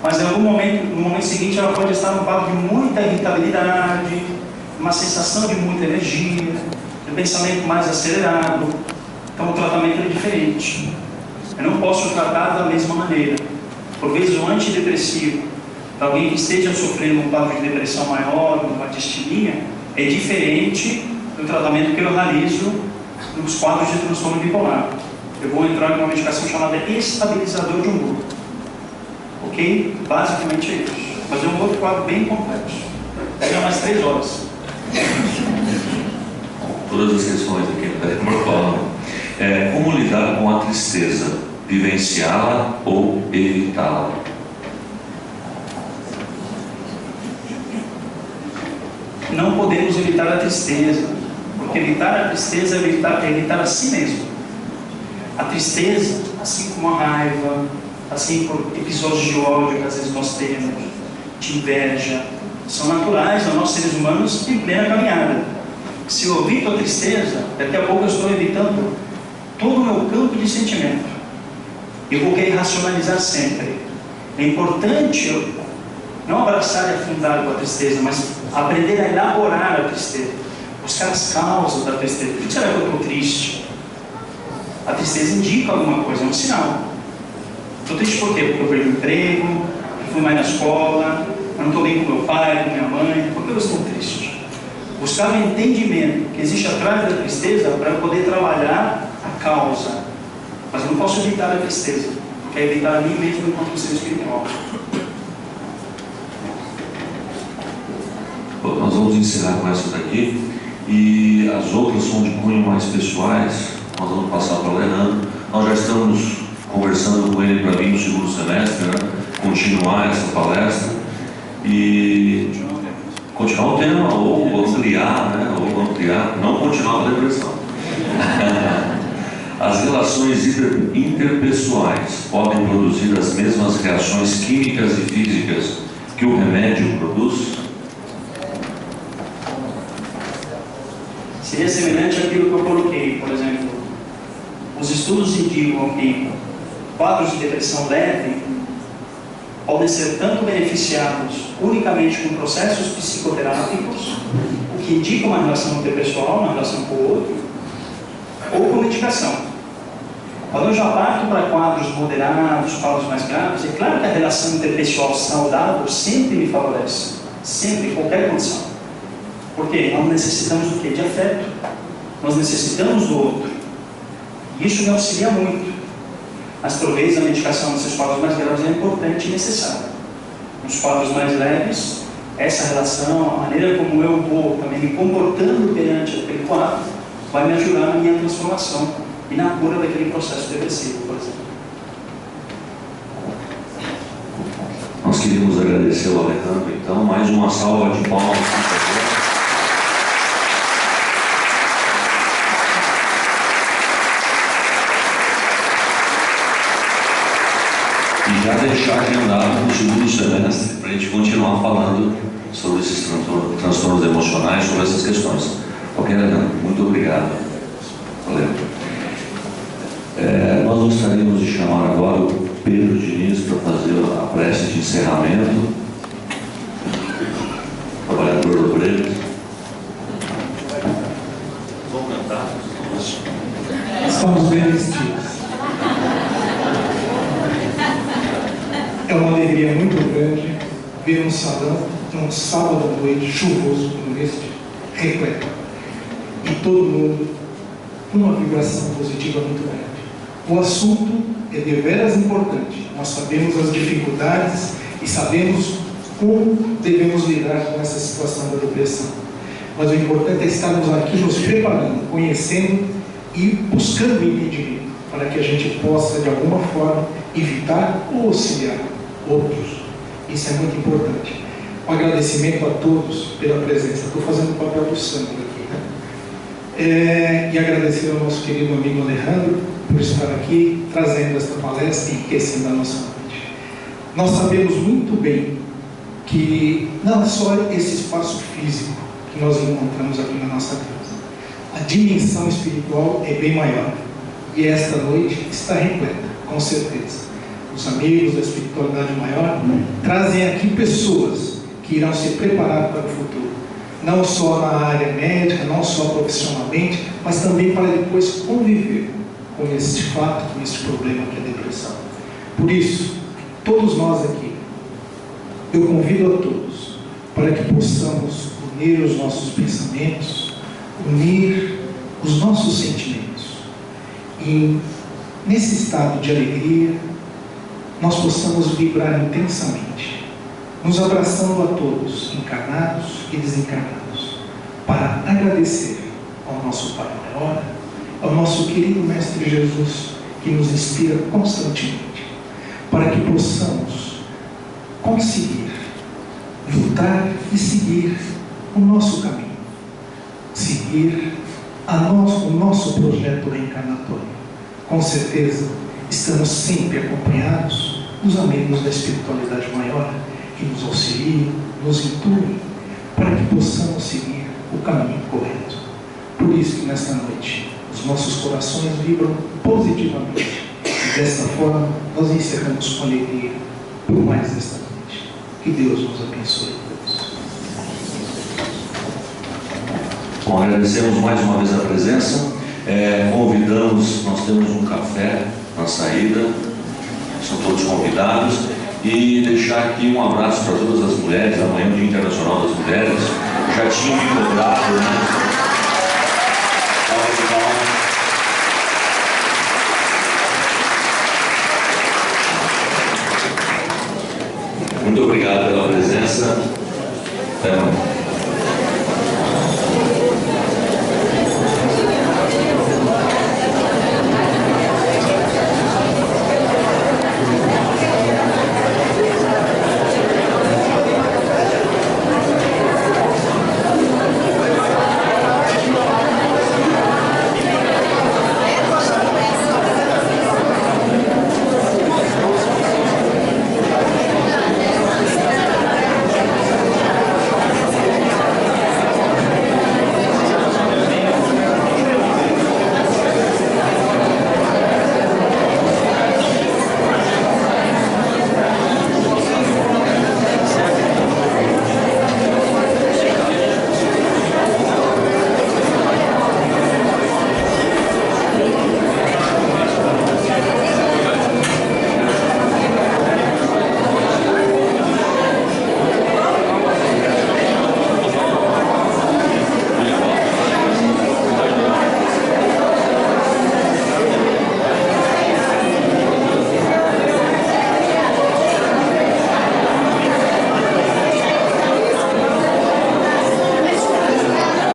mas em algum momento, no momento seguinte, ela pode estar num quadro de muita irritabilidade, uma sensação de muita energia, de pensamento mais acelerado. Então, o tratamento é diferente. Eu não posso tratar da mesma maneira. Por vezes, o antidepressivo, para alguém que esteja sofrendo um quadro de depressão maior, uma distilia, é diferente do tratamento que eu realizo nos quadros de transtorno bipolar. Eu vou entrar em uma medicação chamada estabilizador de humor. Ok? Basicamente é isso. Mas é um outro quadro bem complexo. Pega mais 3 horas. Todas as questões aqui no protocolo. Como lidar com a tristeza? Vivenciá-la ou evitá-la? Não podemos evitar a tristeza, porque evitar a tristeza é evitar a si mesmo. A tristeza, assim como a raiva, assim como episódios de ódio que às vezes nós temos, de inveja, são naturais a nós seres humanos em plena caminhada. Se eu evito a tristeza, daqui a pouco eu estou evitando todo o meu campo de sentimento. Eu vou querer racionalizar sempre. É importante eu não abraçar e afundar com a tristeza, mas aprender a elaborar a tristeza, buscar as causas da tristeza. Por que será que eu estou triste? A tristeza indica alguma coisa, é um sinal. Estou triste por quê? Porque eu perdi o emprego, eu fui mais na escola, eu não estou bem com meu pai, com minha mãe. Por que eu estou triste? Buscar o entendimento que existe atrás da tristeza para eu poder trabalhar a causa. Mas eu não posso evitar a tristeza, porque é evitar a mim mesmo enquanto ser espiritual. Nós vamos encerrar com essa daqui, e as outras são de cunho mais pessoais. Nós vamos passar para o Leandro. Nós já estamos conversando com ele para vir no segundo semestre, né? Continuar essa palestra e continuar o tema, ou ampliar, né? Ou ampliar, não continuar a depressão. As relações interpessoais podem produzir as mesmas reações químicas e físicas que o remédio produz? Seria semelhante àquilo que eu coloquei, por exemplo. Os estudos indicam que quadros de depressão leve podem ser tanto beneficiados unicamente com processos psicoterápicos, o que indica uma relação interpessoal, uma relação com o outro, ou com medicação. Quando eu já parto para quadros moderados, quadros mais graves, é claro que a relação interpessoal saudável sempre me favorece, sempre, em qualquer condição. Porque nós necessitamos do quê? De afeto. Nós necessitamos do outro. E isso me auxilia muito. Mas, por vezes, a medicação nesses quadros mais graves é importante e necessária. Nos quadros mais leves, essa relação, a maneira como eu vou também me comportando perante aquele quadro, vai me ajudar na minha transformação e na cura daquele processo depressivo, por exemplo. Nós queríamos agradecer ao Alejandro, então, mais uma salva de palmas. E já deixar agendado no segundo semestre para a gente continuar falando sobre esses transtornos emocionais, sobre essas questões. Ok, Alejandro? Muito obrigado. Valeu. Nós gostaríamos de chamar agora o Pedro Diniz para fazer a prece de encerramento. Trabalhador do Preto. Vamos cantar? Estamos bem vestidos. É uma alegria muito grande ver um salão, um sábado à noite chuvoso como este, repleto. E todo mundo com uma vibração positiva muito grande. O assunto é deveras importante. Nós sabemos as dificuldades e sabemos como devemos lidar com essa situação da depressão. Mas o importante é estarmos aqui nos preparando, conhecendo e buscando entendimento, para que a gente possa, de alguma forma, evitar ou auxiliar outros. Isso é muito importante. Um agradecimento a todos pela presença. Estou fazendo o papel do santo aqui, né? E agradecer ao nosso querido amigo Alejandro por estar aqui, trazendo esta palestra e enriquecendo a nossa noite. Nós sabemos muito bem que não é só esse espaço físico que nós encontramos aqui na nossa casa. A dimensão espiritual é bem maior. E esta noite está repleta, com certeza. Os amigos da espiritualidade maior trazem aqui pessoas que irão se preparar para o futuro. Não só na área médica, não só profissionalmente, mas também para depois conviver com este fato, com este problema que é a depressão. Por isso, todos nós aqui, eu convido a todos para que possamos unir os nossos pensamentos, unir os nossos sentimentos. E nesse estado de alegria, nós possamos vibrar intensamente, nos abraçando a todos, encarnados e desencarnados, para agradecer ao nosso Pai Maior, ao nosso querido Mestre Jesus, que nos inspira constantemente, para que possamos conseguir lutar e seguir o nosso caminho, seguir o nosso projeto reencarnatório. Com certeza, estamos sempre acompanhados dos amigos da espiritualidade maior, que nos auxiliam, nos intuem, para que possamos seguir o caminho correto. Por isso que nesta noite, os nossos corações vibram positivamente. E desta forma, nós encerramos com alegria por mais esta noite. Que Deus nos abençoe a todos. Bom, agradecemos mais uma vez a presença. Convidamos, nós temos um café na saída, são todos convidados. E deixar aqui um abraço para todas as mulheres. Amanhã é o Dia Internacional das Mulheres. Já tinham me cobrado, né?